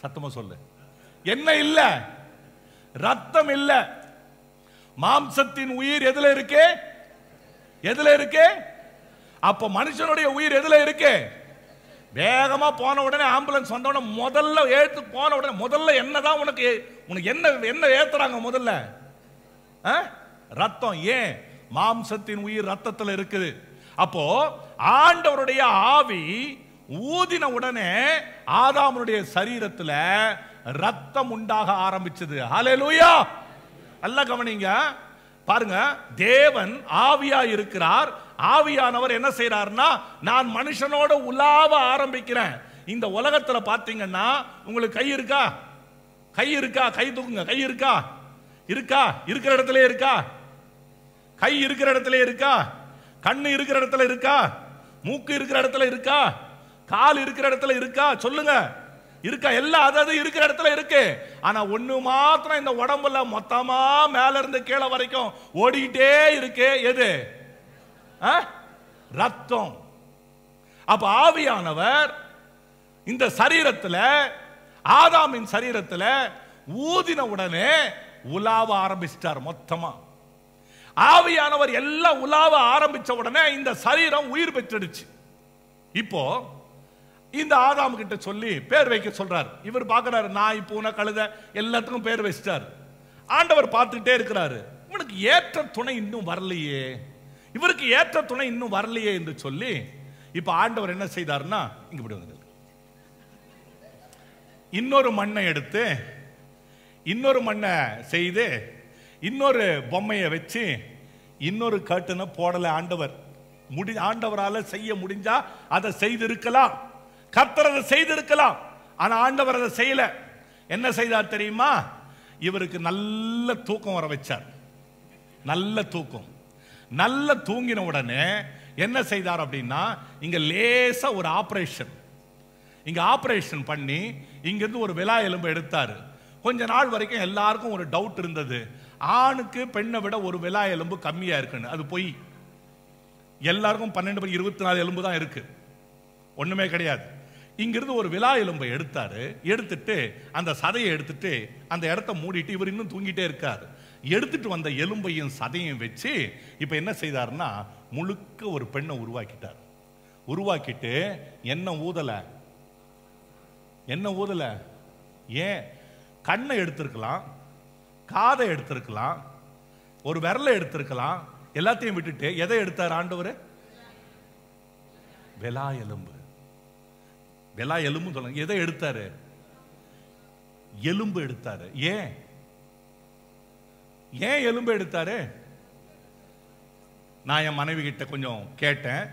சத்தமா சொல்லு. என்ன இல்ல? ரத்தம் இல்ல. மாம்சத்தின் உயிர் எதுல இருக்கு? எதுல இருக்கு? அப்ப மனுஷனுடைய உயிர் எதுல இருக்கு? வேகமா போன உடனே ஆம்புலன்ஸ் வந்த உடனே முதல்ல ஏத்து போன உடனே முதல்ல என்னதான் உனக்கு என்ன ஏத்துறாங்க? முதல்ல ரத்தம். ஏன்? மாம்சத்தின் உயிர் ரத்தத்தில் இருக்குது. அப்போ ஆண்டவருடைய ஆவி ஊதின உடனே ஆதாமுடைய சரீரத்துல ரத்தம் உண்டாக ஆரம்பிச்சது. ஹல்லேலூயா. நல்லா கவனிங்க. பாருங்க, தேவன் ஆவியா இருக்கிறார். ஆவியானவர் என்ன செய்யறாருன்னா, நான் மனுஷனோட உலாவ ஆரம்பிக்கிறேன். இந்த உலகத்துல பாத்தீங்கன்னா உங்களுக்கு கை இருக்கா? கை இருக்கா? கை தூக்குங்க. கை இருக்கா? இருக்கா? இருக்கிற இடத்துல இருக்கா? கை இருக்கிற இடத்துல இருக்கா? கண்ணு இருக்கிற இடத்துல இருக்கா? மூக்கு இருக்கிற இடத்துல இருக்கா? கால் இருக்கிற இடத்துல இருக்கா? சொல்லுங்க. இருக்கா? எல்லாம் அதாவது இருக்கிற இடத்துல இருக்கு. ஆனா ஒண்ணு மாத்திரம் இந்த உடம்புல மொத்தமா மேல இருந்து கீழே வரைக்கும் ஓடிக்கிட்டே இருக்கு. எது? ரத்தம். அப்ப ஆவியானவர் இந்த சரீரத்துல, ஆதாமின் சரீரத்துல ஊதின உடனே உலாவ ஆரம்பிச்சிட்டார் மொத்தமா. ஆவியானவர் எல்லாம் உலாவ ஆரம்பிச்ச உடனே இந்த சரீரம் உயிர் பெற்றுடுச்சு. இப்போ இந்த ஆதாம் கிட்ட சொல்லி பேர் வைக்க சொல்றார். இவர் பார்க்கிறாரு, நாய், பூனை, கழுதை எல்லாத்துக்கும் பேர் வச்சிட்டார். ஆண்டவர் பார்த்துட்டே இருக்கிறாரு. இவனுக்கு ஏற்ற துணை இன்னும் வரலையே, இவருக்கு ஏற்ற துணை இன்னும் வரலையே என்று சொல்லி இப்ப ஆண்டவர் என்ன செய்தார்னா, இங்க இப்படி வந்து இன்னொரு மண்ணை எடுத்து இன்னொரு மண்ணை செய்து இன்னொரு பொம்மையை வச்சு இன்னொரு கர்ட்டனை போடல. ஆண்டவர் ஆண்டவரால செய்ய முடிஞ்சா அதை செய்திருக்கலாம். கர்த்தர் அதை செய்திருக்கலாம். ஆனா ஆண்டவர் அதை செய்யல. என்ன செய்தார் தெரியுமா? இவருக்கு நல்ல தூக்கம் வர வச்சார். நல்ல தூக்கம். நல்ல தூங்கின உடனே என்ன செய்தார் அப்படின்னா, இங்க லேசா ஒரு ஆபரேஷன், இங்க ஆபரேஷன் பண்ணி இங்கிருந்து ஒரு விலா எலும்பு எடுத்தாரு. கொஞ்ச நாள் வரைக்கும் எல்லாருக்கும் ஒரு டவுட் இருந்தது, ஆணுக்கு பெண்ணை விட ஒரு விலா எலும்பு கம்மியா இருக்குன்னு. அது பொய். எல்லாருக்கும் 12 24 எலும்பு தான் இருக்கு, ஒண்ணுமே கிடையாது. இங்கிருந்து ஒரு விலா எலும்பை எடுத்தாரு. எடுத்துட்டு அந்த சதையை எடுத்துட்டு அந்த இடத்த மூடிட்டு இவர் இன்னும் தூங்கிட்டே இருக்காரு. எடுத்துட்டு வந்த எலும்பையும் சதையும் வச்சு இப்ப என்ன செய்தாருன்னா முழுக்க ஒரு பெண்ணை உருவாக்கிட்டார். உருவாக்கிட்டு என்ன ஊதல ஏன் கண்ணை எடுத்திருக்கலாம், காதை எடுத்திருக்கலாம், ஒரு விரலை எடுத்திருக்கலாம், எல்லாத்தையும் விட்டுட்டு எதை எடுத்தார் ஆண்டவர்? விலா எலும்பு. விலா எலும்பு சொல்லுங்க. எதை எடுத்தாரு? எலும்பு எடுத்தாரு. ஏன் எலும்பு எடுத்தாரு? நான் என் மனைவி கிட்ட கொஞ்சம் கேட்டேன்,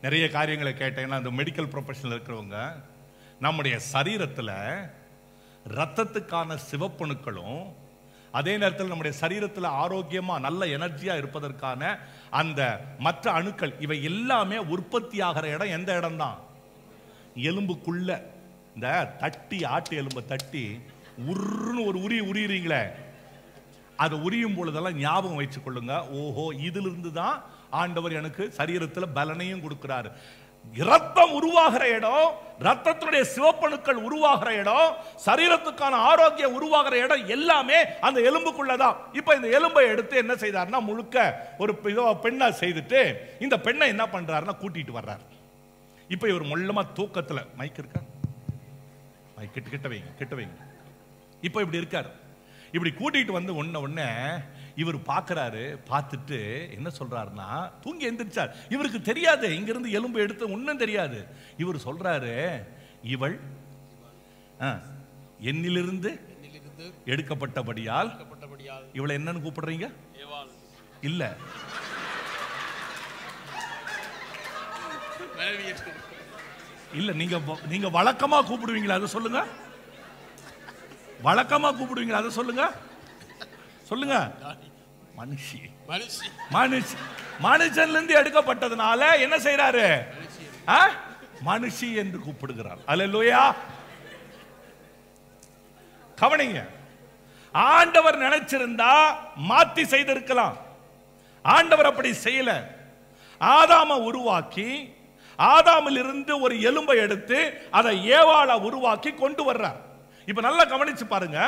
நிறைய காரியங்களை கேட்டேன். அந்த மெடிக்கல் ப்ரொஃபஷனல் இருக்கிறவங்க நம்முடைய சரீரத்தில் ரத்தத்துக்கான சிவப்பணுக்களும் அதே நேரத்தில் நம்முடைய சரீரத்தில் ஆரோக்கியமா நல்ல எனர்ஜியா இருப்பதற்கான அந்த மற்ற அணுக்கள் இவை எல்லாமே உற்பத்தி ஆகிற இடம் எந்த இடம் தான்? எலும்புக்குள்ள. இந்த தட்டி ஆட்டு எலும்பை தட்டி உருன்னு ஒரு உரியுறீங்களே, அதை உரியும் பொழுதெல்லாம் ஞாபகம் வச்சுக் கொள்ளுங்க, ஓஹோ இதிலிருந்து தான் ஆண்டவர் எனக்கு சரீரத்தில் பலனையும் கொடுக்கிறாரு. ரத்தம் உருவாகிற இடம், ரத்தத்தினுடைய சிவப்பணுக்கள் உருவாகிற இடம், சரீரத்துக்கான ஆரோக்கியம் உருவாகிற இடம் எல்லாமே அந்த எலும்புக்குள்ளதான். இப்ப இந்த எலும்பை எடுத்து என்ன செய்தார்னா முழுக்க ஒரு பெண்ணா செய்துட்டு இந்த பெண்ணை என்ன பண்றாருன்னா கூட்டிட்டு வர்றாரு. இப்ப இவர் மொல்லமா தூக்கத்துல மைக் இருக்கா, மைக் கிட்ட வைங்க. இப்ப இப்படி இருக்காரு. இப்படி கூட்டிட்டு வந்து உடனே இவர் பார்க்கிறாரு. பார்த்துட்டு என்ன சொல்றாருன்னா தூங்கி எந்திரிச்சார். இவருக்கு தெரியாது இங்கிருந்து எலும்பு எடுத்து ஒன்னும் தெரியாது. இவர் சொல்றாரு, இவள் என்னிலிருந்து எடுக்கப்பட்டபடியால் இவளை என்னன்னு கூப்பிடுறீங்க? இல்ல, இல்ல நீங்க வழக்கமா கூப்பிடுவீங்களா? அதை சொல்லுங்க. வழக்கமா கூப்பிடுவீங்களா? அதை சொல்லுங்க. சொல்லுங்க. மனுஷி. மனுஷன்ல இருந்து எடுக்கப்பட்டதுனால என்ன செய்யறாரு? மனுஷி என்று கூப்பிடுகிறார். அல்லேலூயா. கவனிங்க, ஆண்டவர் நினைச்சிருந்தா மாத்தி செய்திருக்கலாம். ஆண்டவர் அப்படி செய்யல. ஆதாம உருவாக்கி ஆதாமில் இருந்து ஒரு எலும்பை எடுத்து அதை ஏவாளை உருவாக்கி கொண்டு வர்றார். இப்ப நல்லா கவனிச்சு பாருங்க.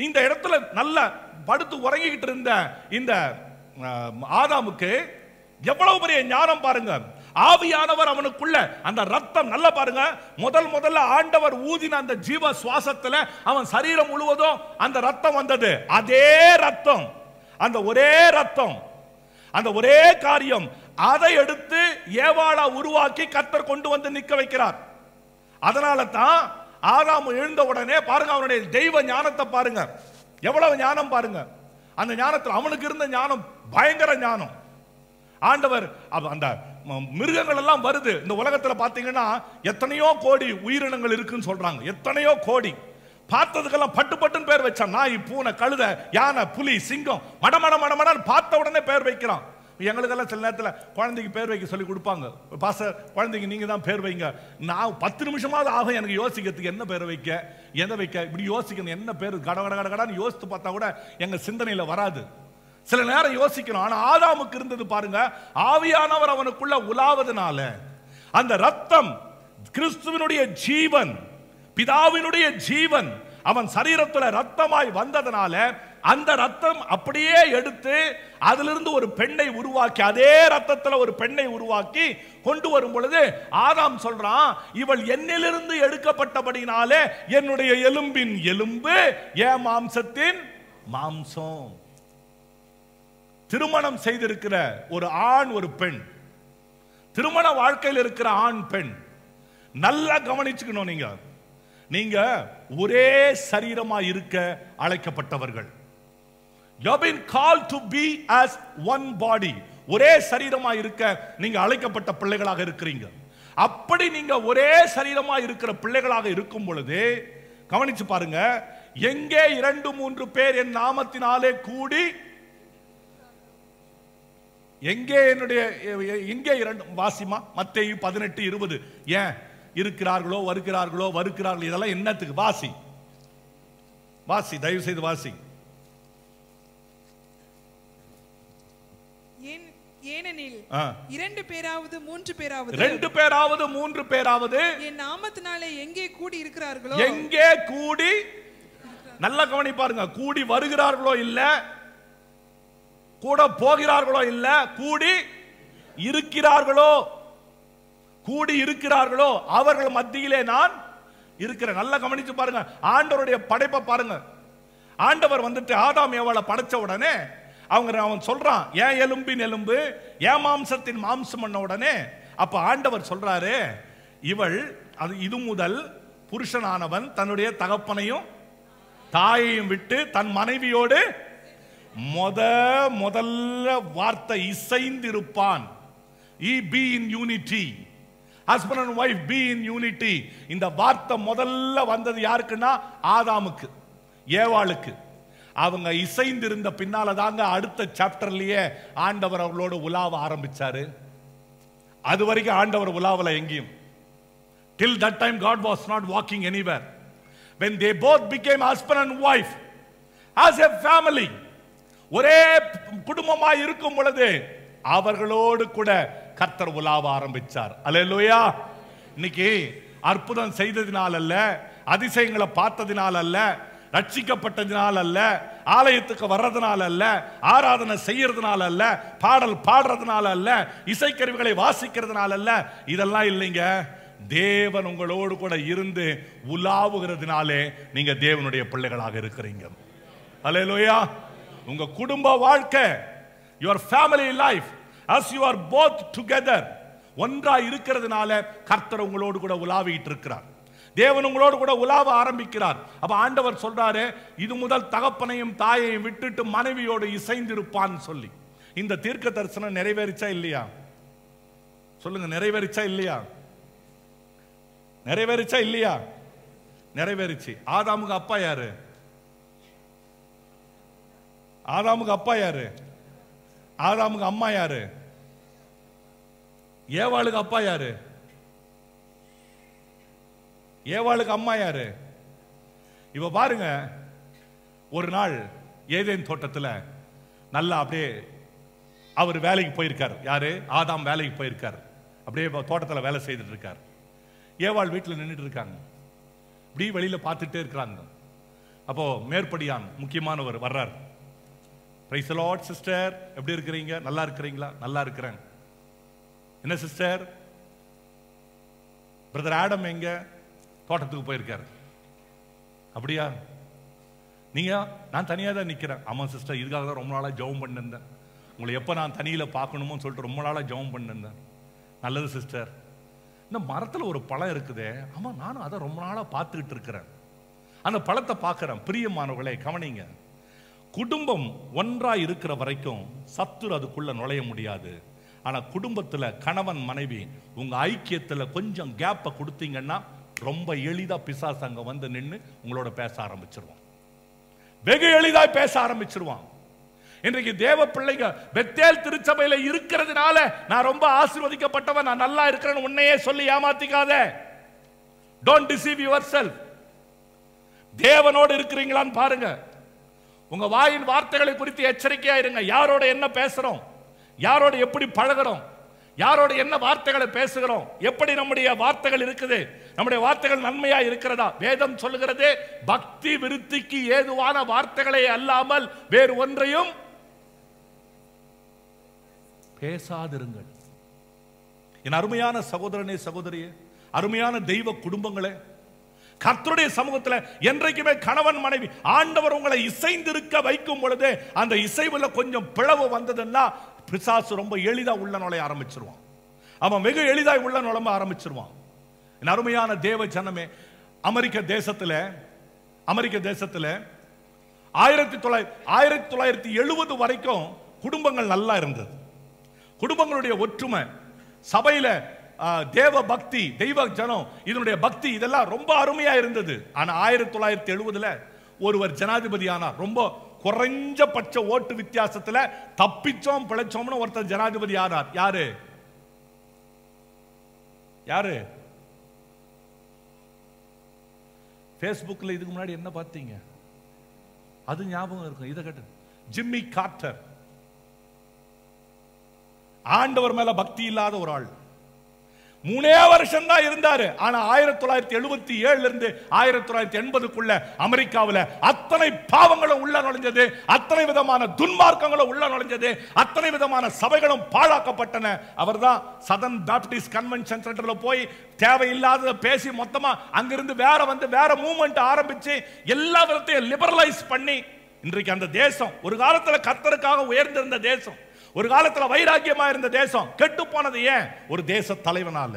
இந்த இடத்துல நல்லா படுத்து உறங்கிக்கிட்டு இருந்த இந்த ஆதாமுக்கு எவ்வளவு பெரிய ஞானம் பாருங்க. ஆவியானவர் அவனுக்குள்ள அந்த ரத்தம் நல்லா பாருங்க. முதல்ல ஆண்டவர் ஊதின அந்த ஜீவ சுவாசத்துல அவன் சரீரம் முழுவதும் அந்த ரத்தம் வந்தது. அதே ரத்தம், அந்த ஒரே ரத்தம், அந்த ஒரே காரியம், அதை எடுத்து ஏவாளா உருவாக்கி கர்த்தர் கொண்டு வந்து நிக்க வைக்கிறார். அதனால தான் ஆதாம் எழுந்த உடனே பாருங்க அவனுடைய தெய்வ ஞானத்தை பாருங்க, எவ்வளவு ஞானம் பாருங்க. அந்த ஞானத்தில் அவனுக்கு இருந்த ஞானம் பயங்கர ஞானம். ஆண்டவர் அந்த மிருகங்கள் எல்லாம் வருது இந்த உலகத்துல பாத்தீங்கன்னா எத்தனையோ கோடி உயிரினங்கள் இருக்குன்னு சொல்றாங்க. எத்தனையோ கோடி. பார்த்ததுக்கெல்லாம் பட்டுன்னு பேர் வச்சான். நாய், பூனை, கழுத, யானை, புலி, சிங்கம், மடமட பார்த்த உடனே பேர் வைக்கிறான். எங்களுக்கெல்லாம் சில நேரத்தில் குழந்தைக்கு பேர் வைக்க சொல்லி கொடுப்பாங்க. பாஸ்டர் குழந்தைக்கு நீங்க தான் பேர் வைங்க. நான் 10 நிமிஷமாவது ஆகும் எனக்கு யோசிக்கிறதுக்கு என்ன பேர் வைக்க, எதை வைக்க, இப்படி யோசிக்கணும். என்ன பேர் கடகடன்னு யோசித்து பார்த்தா கூட எங்க சிந்தனையில வராது. சில நேரம் யோசிக்கணும். ஆனா ஆதாமுக்கு இருந்தது பாருங்க, ஆவியானவர் அவனுக்குள்ள உலாவதுனால அந்த ரத்தம் கிறிஸ்துவினுடைய ஜீவன், பிதாவினுடைய ஜீவன் அவன் சரீரத்தில் ரத்தமாய் வந்ததனால அந்த ரத்தம் அப்படியே எடுத்து அதிலிருந்து ஒரு பெண்ணை உருவாக்கி, அதே ரத்தத்தில் ஒரு பெண்ணை உருவாக்கி கொண்டு வரும் பொழுது ஆதாம் சொல்றான், இவள் என்னிலிருந்து எடுக்கப்பட்டபடினாலே என்னுடைய எலும்பின் எலும்பு, என் மாம்சத்தின் மாம்சம். திருமணம் செய்திருக்கிற ஒரு ஆண் ஒரு பெண், திருமண வாழ்க்கையில் இருக்கிற ஆண் பெண் நல்லா கவனிச்சுக்கணும். நீங்க ஒரே சரீரமா இருக்க அழைக்கப்பட்டவர்கள். You have been called to be as one body. ஒரே சரீரமா இருக்க நீங்க அழைக்கப்பட்ட பிள்ளைகளாக இருக்கிறீங்க. அப்படி நீங்க ஒரே சரீரமா இருக்கிற பிள்ளைகளாக இருக்கும் பொழுது கவனிச்சு பாருங்க, எங்கே 2-3 பேர் என் நாமத்தினாலே கூடி, எங்கே எங்கே 2 வாசிமா மத்தேயு 18:20. ஏன் இருக்கிறார்களோ வருகிறார்களோ இதெல்லாம் என்னத்துக்கு? வாசி தயவு செய்து வாசி. ஏனெனில் 2 பேராவது 3 பேராவது 2 பேராவது 3 பேராவது என் நாமத்தினாலே எங்கே கூடி இருக்கிறார்களோ, எங்கே கூடி, நல்ல கவனி பாருங்க, கூடி வருகிறார்களோ இல்ல, கூட போகிறார்களோ இல்ல, கூடி இருக்கிறார்களோ, கூடி இருக்கிறார்களோ அவர்கள் மத்தியிலே நான் இருக்கிறேன். நல்லா கவனிச்சு பாருங்க, ஆண்டவருடைய படைப்பை பாருங்க. ஆண்டவர் வந்துட்டு ஆதாம் ஏவாளை படைச்ச உடனே அவன் சொல்றான், ஏன் எலும்பின் எலும்பு, ஏன் மாம்சத்தின் மாம்சம் பண்ண உடனே அப்ப ஆண்டவர் சொல்றாரு, இவள் அது இது முதல் புருஷனானவன் தன்னுடைய தகப்பனையும் தாயையும் விட்டு தன் மனைவியோடு முதல்ல வார்த்தை இசைந்திருப்பான். be in unity, husband and wife be in unity. இந்த வார்த்தை முதல்ல வந்தது யாருக்குன்னா ஆதாமுக்கு, ஏவாளுக்கு. அவங்க இசைந்திருந்த பின்னால தாங்க அடுத்த சாப்டர்லயே ஆண்டவர் அவர்களோடு உலாவ ஆரம்பிச்சாரு. அது வரைக்கும் ஆண்டவர் உலாவல எங்கேயும். till that time God was not walking anywhere. when they both became husband and wife as a family, ஒரே குடும்பமா இருக்கும் பொழுது அவர்களோடு கூட கர்த்தர் உலாவ ஆரம்பிச்சார். அல்லேலூயா. இன்னைக்கு அற்புதம் செய்ததினால் அல்ல, அதிசயங்களை பார்த்ததினால் அல்ல, ரட்சிக்கப்பட்டதினால் அல்ல, ஆலயத்துக்கு வர்றதுனால அல்ல, ஆராதனை செய்யறதுனால அல்ல, பாடல் பாடுறதுனால அல்ல, இசைக்கருவிகளை வாசிக்கிறதுனால அல்ல, இதெல்லாம் இல்லைங்க. தேவன் உங்களோடு கூட இருந்து உலாவுகிறதுனாலே நீங்க தேவனுடைய பிள்ளைகளாக இருக்கிறீங்க. அல்லேலூயா. உங்க குடும்ப வாழ்க்கை, your family life, as you are both together, ஒன்றா இருக்கிறதுனால கர்த்தர் உங்களோடு கூட உலாவிட்டு இருக்கிறார். தேவன் உங்களோடு கூட உலாவ ஆரம்பிக்கிறார். அப்ப ஆண்டவர் சொல்றாரு, இது முதல் தகப்பனையும் தாயையும் விட்டுட்டு மனைவியோடு இசைந்திருப்பான்னு சொல்லி. இந்த தீர்க்க தரிசனம் நிறைவேறிச்சா இல்லையா? சொல்லுங்க, நிறைவேறிச்சா இல்லையா? நிறைவேறிச்சா இல்லையா? நிறைவேறிச்சு. ஆதாமுக்கு அப்பா யாரு? ஆதாமுக்கு அப்பா யாரு? ஆதாமுக்கு அம்மா யாரு? ஏவாளுக்கு அப்பா யாரு? ஏவாளுக்கு அம்மா யாரு? இப்ப பாருங்க, ஒரு நாள் ஏதேன் தோட்டத்தில் நல்லா அப்படியே அவர் வேலைக்கு போயிருக்கார். யாரு? ஆதாம் வேலைக்கு போயிருக்கார். அப்படியே தோட்டத்தில் வேலை செய்துட்டு இருக்கார். ஏவாள் வீட்டில் நின்றுட்டு இருக்காங்க. இப்படி வெளியில பார்த்துட்டே இருக்கிறாங்க. அப்போ மேற்படியான் முக்கியமானவர் வர்றார். பிரைஸ் தி லார்ட் சிஸ்டர், எப்படி இருக்கிறீங்க? நல்லா இருக்கிறீங்களா? நல்லா இருக்கிறேன். என்ன சிஸ்டர்? பிரதர் ஆடம் எங்க? தோட்டத்துக்கு போயிருக்காரு. அப்படியா? நீங்க? நான் தனியா தான் நிக்கிறேன். ஆமா சிஸ்டர், இதுக்காக தான் ரொம்ப நாளா ஜெபம் பண்ணிருந்தேன். உங்களை எப்ப நான் தனியில பார்க்கணுமோ சொல்லிட்டு ரொம்ப நாளா ஜெபம் பண்ணிருந்தேன். நல்லது சிஸ்டர். இந்த மரத்துல ஒரு பழம் இருக்குதே, ஆமா நானும் அதை ரொம்ப நாளா பார்த்துக்கிட்டு இருக்கிறேன். அந்த பழத்தை பார்க்கிறேன். பிரியமானவர்களே கவனிங்க, குடும்பம் ஒன்றா இருக்கிற வரைக்கும் சத்துரு அதுக்குள்ள நுழைய முடியாது. ஆனா குடும்பத்துல கணவன் மனைவி உங்க ஐக்கியத்துல கொஞ்சம் கேப்பை கொடுத்தீங்கன்னா ரொம்ப எளிதா பிசாசு அங்க வந்து நின்று உங்களோட பேச ஆரம்பிச்சிருவான். வெகு எளிதா பேச ஆரம்பிச்சிருவான். இன்றைக்கு தேவ பிள்ளைங்க பெத்தேல் திருச்சபையில இருக்கிறதுனால நான் ரொம்ப ஆசீர்வதிக்கப்பட்டவன், நான் நல்லா இருக்கிறேன்னு உன்னையே சொல்லி ஏமாத்திக்காத. Don't deceive yourself. தேவனோடு இருக்கிறீங்களான்னு பாருங்க. உங்க வாயின் வார்த்தைகளை குறித்து எச்சரிக்கையா இருங்க. யாரோட என்ன பேசுறோம், யாரோட எப்படி பழகிறோம், யாரோட என்ன வார்த்தைகளை பேசுகிறோம், எப்படி நம்முடைய வார்த்தைகள் இருக்குது, நம்முடைய வார்த்தைகள் நன்மையா இருக்கிறதா? வேதம் சொல்லுகிறது, பக்தி விருத்திக்கு ஏதுவான வார்த்தைகளை அல்லாமல் வேறு ஒன்றையும் பேசாதிருங்கள். என் அருமையான சகோதரனே சகோதரியே, அருமையான தெய்வ குடும்பங்களே, கர்த்தருடைய சமூகத்தில் என்றைக்குமே கணவன் மனைவி ஆண்டவர் உங்களை இசைந்திருக்க வைக்கும் பொழுது அந்த இசைவுல கொஞ்சம் பிளவு வந்ததுன்னா பிசாசு ரொம்ப எளிதா உள்ள நுழைய ஆரம்பிச்சிருவான். அவன் வெகு எளிதாய் உள்ள நுழைய ஆரம்பிச்சிருவான். என் அருமையான தேவ ஜனமே, அமெரிக்க தேசத்துல 1970 வரைக்கும் குடும்பங்கள் நல்லா இருந்தது. குடும்பங்களுடைய ஒற்றுமை, சபையில தேவ பக்தி, தெய்வ ஜனம், இதனுடைய பக்தி இதெல்லாம் ரொம்ப அருமையா இருந்தது. ஆனா 1970 ஒருவர் ஜனாதிபதி ஆனார். ரொம்ப குறைஞ்சபட்ச ஓட்டு வித்தியாசத்துல தப்பிச்சோம் பிழைச்சோம்னு ஒருத்தர் ஜனாதிபதி ஆனார். யாரு? யாரு? பேஸ்புக்ல இதுக்கு முன்னாடி என்ன பார்த்தீங்க? அது ஞாபகம் இருக்கும். இதை கேட்டு ஜிம்மி கார்ட்டர். ஆண்டவர் மேல பக்தி இல்லாத ஒரு ஆள். 3 வருஷம் தான் இருந்தாரு. ஆனா 1977 இருந்து 1980க்குள்ள அமெரிக்காவில் அத்தனை பாவங்களும் உள்ள நுழைஞ்சது, அத்தனை விதமான துன்மார்க்கங்களும் உள்ள நுழைஞ்சது, அத்தனை விதமான சபைகளும் பாழாக்கப்பட்டன. அவர்தான் சதர்ன் பாப்டிஸ்ட் கன்வென்ஷன் சென்டர்ல போய் தேவையில்லாத பேசி மொத்தமா அங்கிருந்து வேற மூவ்மெண்ட் ஆரம்பிச்சு எல்லா விதத்தையும் லிபரலைஸ் பண்ணி இன்றைக்கு அந்த தேசம் ஒரு காலத்துல கர்த்தருக்காக உயர்ந்திருந்த தேசம், ஒரு காலத்துல வைராக்கியமா இருந்த தேசம் கெட்டு போனது ஏன்? ஒரு தேச தலைவனால,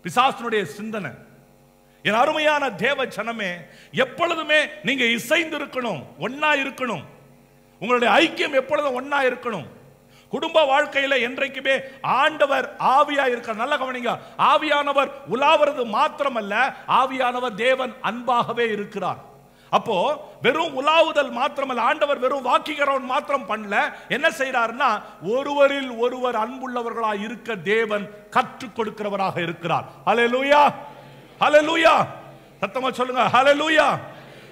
பிசாசுனுடைய சிந்தனை. என் அருமையான தேவ ஜனமே, எப்பொழுதுமே நீங்க இசைந்து இருக்கணும், ஒன்னா இருக்கணும். உங்களுடைய ஐக்கியம் எப்பொழுதும் ஒன்னா இருக்கணும். குடும்ப வாழ்க்கையில என்றைக்குமே ஆண்டவர் ஆவியா இருக்க. நல்ல கவனிங்க, ஆவியானவர் உலாவது மாத்திரமல்ல, ஆவியானவர் தேவன் அன்பாகவே இருக்கிறார். அப்போ வெறும் உலாவுதல் மாத்திரமல்ல, ஆண்டவர் வெறும் வாக்கிக்கிறவன் மாத்திரம் பண்ணல. என்ன செய்யறாருன்னா, ஒருவரில் ஒருவர் அன்புள்ளவர்களாக இருக்க தேவன் கற்றுக் கொடுக்கிறவராக இருக்கிறார். ஹல்லேலூயா, ஹல்லேலூயா. சத்தமா சொல்லுங்க, ஹல்லேலூயா.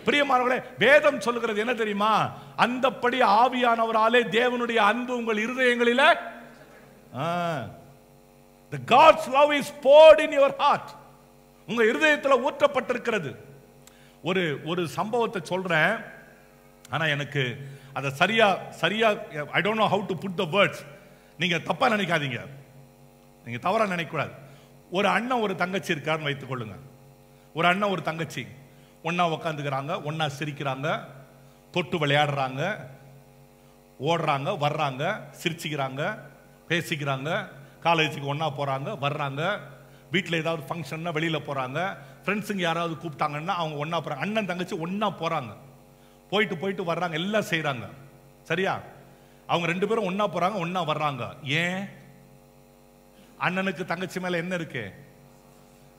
பிரியமானவர்களே, வேதம் சொல்லுகிறது என்ன தெரியுமா? அந்தப்படி ஆவியானவராலே தேவனுடைய அன்பு உங்கள் இருதயங்களில, the God's love is poured in your heart, உங்க இருதயத்தில் ஊற்றப்பட்டிருக்கிறது. ஒரு சம்பவத்தை சொல்றேன், ஆனா எனக்கு அதை சரியா I don't know how to put the words. நீங்க தப்பா நினைக்காதீங்க, நீங்க தவறா நினைக்க கூடாது. ஒரு அண்ணன் ஒரு தங்கச்சி இருக்காருன்னு வைத்துக் கொள்ளுங்க. ஒரு அண்ணன் ஒரு தங்கச்சி ஒன்னா உட்காந்துக்கிறாங்க, ஒன்னா சிரிக்கிறாங்க, தொட்டு விளையாடுறாங்க, ஓடுறாங்க, வர்றாங்க, சிரிச்சுக்கிறாங்க, பேசிக்கிறாங்க, காலேஜுக்கு ஒன்னா போறாங்க, வர்றாங்க, வீட்டில் ஏதாவது ஃபங்க்ஷன்னா வெளியில் போகிறாங்க, ஃப்ரெண்ட்ஸுங்க யாராவது கூப்பிட்டாங்கன்னா அவங்க ஒன்றா போகிறாங்க. அண்ணன் தங்கச்சி ஒன்றா போகிறாங்க, போயிட்டு வர்றாங்க, எல்லாம் செய்கிறாங்க. சரியா? அவங்க 2 பேரும் ஒன்றா போகிறாங்க, ஒன்றா வர்றாங்க. ஏன்? அண்ணனுக்கு தங்கச்சி மேலே என்ன இருக்கு?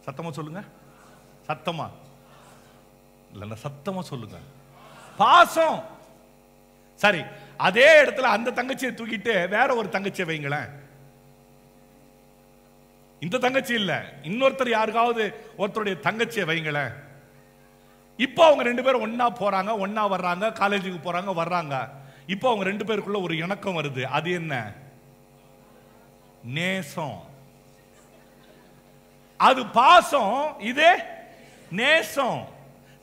சத்தமாக சொல்லுங்க, சத்தமா இல்லைன்னா சத்தமாக சொல்லுங்க, பாசம். சரி, அதே இடத்துல அந்த தங்கச்சியை தூக்கிட்டு வேற ஒரு தங்கச்சியை வைங்களேன். இந்த தங்கச்சி இல்ல, இன்னொருத்தர் யாருக்காவது ஒருத்தருடைய தங்கச்சியை வைங்களேன். இப்போ அவங்க 2 பேரும் ஒன்னா போறாங்க, ஒன்னா வர்றாங்க, காலேஜுக்கு போறாங்க, வர்றாங்க. இப்போ அவங்க 2 பேருக்குள்ள ஒரு இணக்கம் வருது. அது என்ன? நேசம். அது பாசம், இது நேசம்.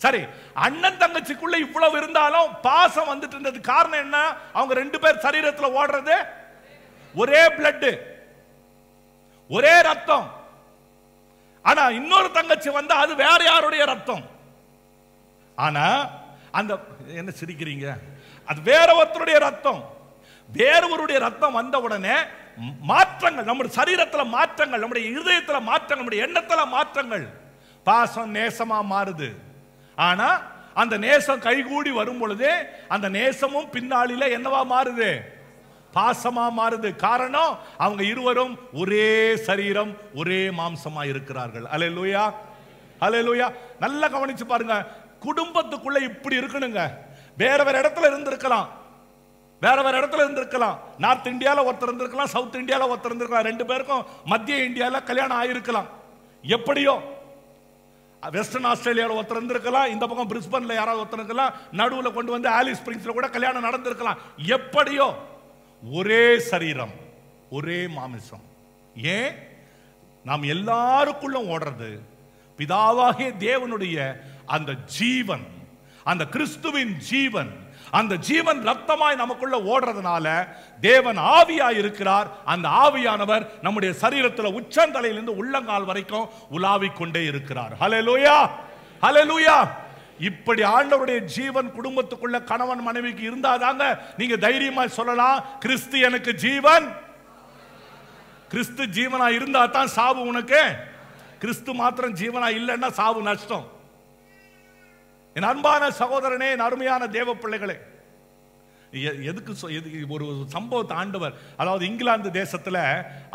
சரி, அண்ணன் தங்கச்சிக்குள்ள இவ்வளவு இருந்தாலும் பாசம் வந்துட்டு இருந்தது. காரணம் என்ன? அவங்க 2 பேர் சரீரத்தில் ஓடுறது ஒரே பிளட், ஒரே ரத்தம். ஆனா இன்னொரு தங்கச்சி வந்து அது வேற யாருடைய ரத்தம். ஆனா அந்த என்ன சிரிக்கிறீங்க? அது வேற ஒருத்தருடைய ரத்தம். வேறொருடைய ரத்தம் வந்த உடனே மாற்றங்கள், நம்முடைய சரீரத்தில் மாற்றங்கள், நம்முடைய இருதயத்தில் மாற்றங்கள், நம்முடைய எண்ணத்தில் மாற்றங்கள், பாசம் நேசமா மாறுது. ஆனா அந்த நேசம் கைகூடி வரும் பொழுது அந்த நேசமும் பின்னாளில என்னவா மாறுது? பாசமா மாறுது. காரணம், அவங்க இருவரும் ஒரே சரீரம், ஒரே மாம்சமா இருக்கிறார்கள். அல்லேலூயா, அல்லேலூயா. நல்லா கவனிச்சு பாருங்க, குடும்பத்துக்குள்ள இப்படி இருக்கணுங்க. வேற இடத்துல இருந்திருக்கலாம், வேற இடத்துல இருந்திருக்கலாம். நார்த் இந்தியால ஒருத்தர் இருந்திருக்கலாம், சவுத் இந்தியால ஒருத்தர் இருந்திருக்கலாம். 2 பேருக்கும் மத்திய இந்தியால கல்யாணம் ஆயிருக்கலாம். எப்படியோ வெஸ்டர்ன் ஆஸ்திரேலியாவில் ஒருத்தர் இருந்திருக்கலாம், இந்த பக்கம் பிரிஸ்பன்ல யாராவது ஒருத்தர் இருக்கலாம், நடுவில் கொண்டு வந்து ஆலிஸ் ஸ்பிரிங்ஸ்ல கூட கல்யாணம் நடந்திருக்கலாம். எப்படியோ ஒரே சரீரம், ஒரே மாமிசம். ஏன்? நாம் எல்லாருக்குள்ளும் ஓடுறது பிதாவாகிய தேவனுடைய அந்த ஜீவன், அந்த கிறிஸ்துவின் ஜீவன், அந்த ஜீவன் ரத்தமாய் நமக்குள்ள ஓடுறதுனால தேவன் ஆவியாய் இருக்கிறார். அந்த ஆவியானவர் நம்முடைய சரீரத்தில் உச்சந்தலையிலிருந்து உள்ளங்கால் வரைக்கும் உலாவிக் கொண்டே இருக்கிறார். ஹல்லேலூயா, ஹல்லேலூயா. இப்படி ஆண்டவருடைய ஜீவன் குடும்பத்துக்குள்ள கணவன் மனைவிக்கு இருந்தாதாங்க நீங்க தைரியமா சொல்லலாம், கிறிஸ்து எனக்கு ஜீவன். கிறிஸ்து ஜீவனா இருந்தா தான் சாவு உனக்கு. கிறிஸ்து மாத்திரம் ஜீவனா இல்லைன்னா சாவு நஷ்டம். என் அன்பான சகோதரனே, என் அருமையான தேவ பிள்ளைகளே, எதுக்கு ஒரு சம்பவத்தை ஆண்டவர், அதாவது இங்கிலாந்து தேசத்துல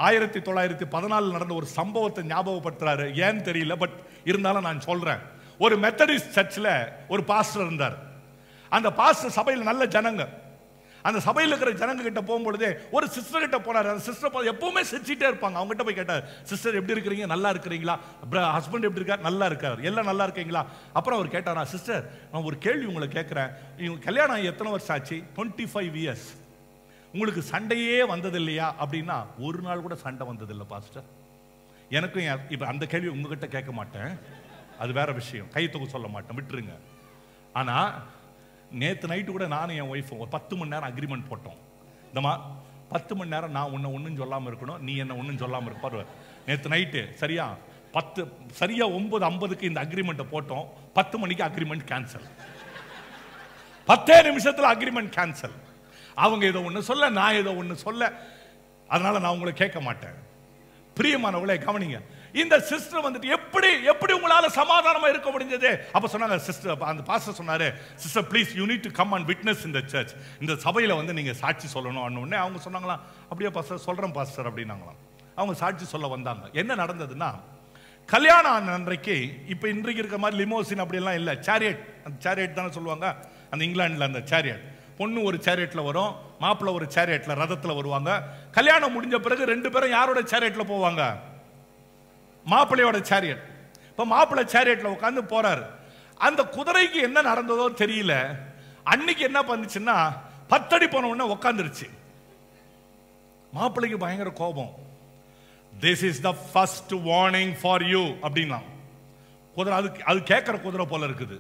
1914 நடந்த ஒரு சம்பவத்தை ஞாபகப்படுத்துறாரு. ஏன்னு தெரியல, பட் இருந்தாலும் நான் சொல்றேன். ஒரு மெத்தடிஸ்ட் சர்ச்சில் ஒரு பாஸ்டர் இருந்தார். அந்த பாஸ்டர் சபையில் நல்ல ஜனங்க. அந்த சபையில் இருக்கிற ஜனங்க கிட்ட போகும்பொழுதே ஒரு சிஸ்டர் கிட்ட போனார். அந்த சிஸ்டர் எப்பவுமே சிரிச்சிட்டே இருப்பாங்க. அவங்க கிட்ட போய் கேட்டார், சிஸ்டர் எப்படி இருக்கிறீங்க? நல்லா இருக்கிறீங்களா? ஹஸ்பண்ட் எப்படி இருக்கார்? நல்லா இருக்கார். எல்லாம் நல்லா இருக்கீங்களா? அப்புறம் அவர் கேட்டாரா, சிஸ்டர் நான் ஒரு கேள்வி உங்களை கேட்கிறேன், இவங்க கல்யாணம் எத்தனை வருஷம் ஆச்சு? 25 இயர்ஸ். உங்களுக்கு சண்டையே வந்தது இல்லையா அப்படின்னா, ஒரு நாள் கூட சண்டை வந்தது இல்லை பாஸ்டர். எனக்கும் இப்ப அந்த கேள்வி உங்ககிட்ட கேட்க மாட்டேன், அது வேற விஷயம், கை தொகை சொல்ல மாட்டேன், விட்டுருங்க. ஆனா நேத்து நைட்டு கூட நானும் என் ஒய்ஃபும் ஒரு 10 மணி நேரம் அக்ரிமெண்ட் போட்டோம். இந்தமா 10 மணி நேரம் நான் உன்னை ஒன்றும் சொல்லாமல் இருக்கணும், நீ என்ன ஒன்றும் சொல்லாமல் இருப்பாரு. நேற்று நைட்டு சரியா 9:50 இந்த அக்ரிமெண்ட்டை போட்டோம். 10 மணிக்கு அக்ரிமெண்ட் கேன்சல். 10 நிமிஷத்துல அக்ரிமெண்ட் கேன்சல். அவங்க ஏதோ ஒன்று சொல்ல, நான் ஏதோ ஒன்று சொல்ல, அதனால நான் உங்களை கேட்க மாட்டேன். பிரியமானவங்களே கவனிங்க, இந்த சிஸ்டர் வந்துட்டு எப்படி உங்களால சமாதானமா இருக்க முடிஞ்சது? அப்ப சொன்னாங்க சிஸ்டர், அந்த பாஸ்டர் சொன்னாரு, sister please you need to come and witness in the church, இந்த சபையில வந்து நீங்க சாட்சி சொல்லணும். உடனே அவங்க சொன்னாங்களா, அப்படியே பாஸ்டர் சொல்றேன் பாஸ்டர் அப்படின்னாங்களாம். அவங்க சாட்சி சொல்ல வந்தாங்க. என்ன நடந்ததுன்னா, கல்யாணம் அன்றைக்கு இப்ப இன்றைக்கு இருக்க மாதிரி லிமோசின் அப்படி எல்லாம் இல்ல, சேரியட், அந்த சேரியட் தானே சொல்லுவாங்க அந்த இங்கிலாந்துல, அந்த சேரியட். பொண்ணு ஒரு சேரியட்ல வரும், மாப்பிள்ளை ஒரு சேரியட்ல ரதத்துல வருவாங்க. கல்யாணம் முடிஞ்ச பிறகு 2 பேரும் யாரோட சேரியட்ல போவாங்க? மாப்பிள்ளையோட சேரியட். இப்ப மாப்பிள்ளை சேரியட்ல உட்கார்ந்து போறாரு. அந்த குதிரைக்கு என்ன நடந்ததோ தெரியல, அன்னைக்கு என்ன பண்ணுச்சுன்னா 10 அடி போன உடனே உட்காந்துருச்சு. மாப்பிள்ளைக்கு பயங்கர கோபம். This is the first warning for you அப்படின்னா. குதிரை அது கேட்கிற குதிரை போல இருக்குது.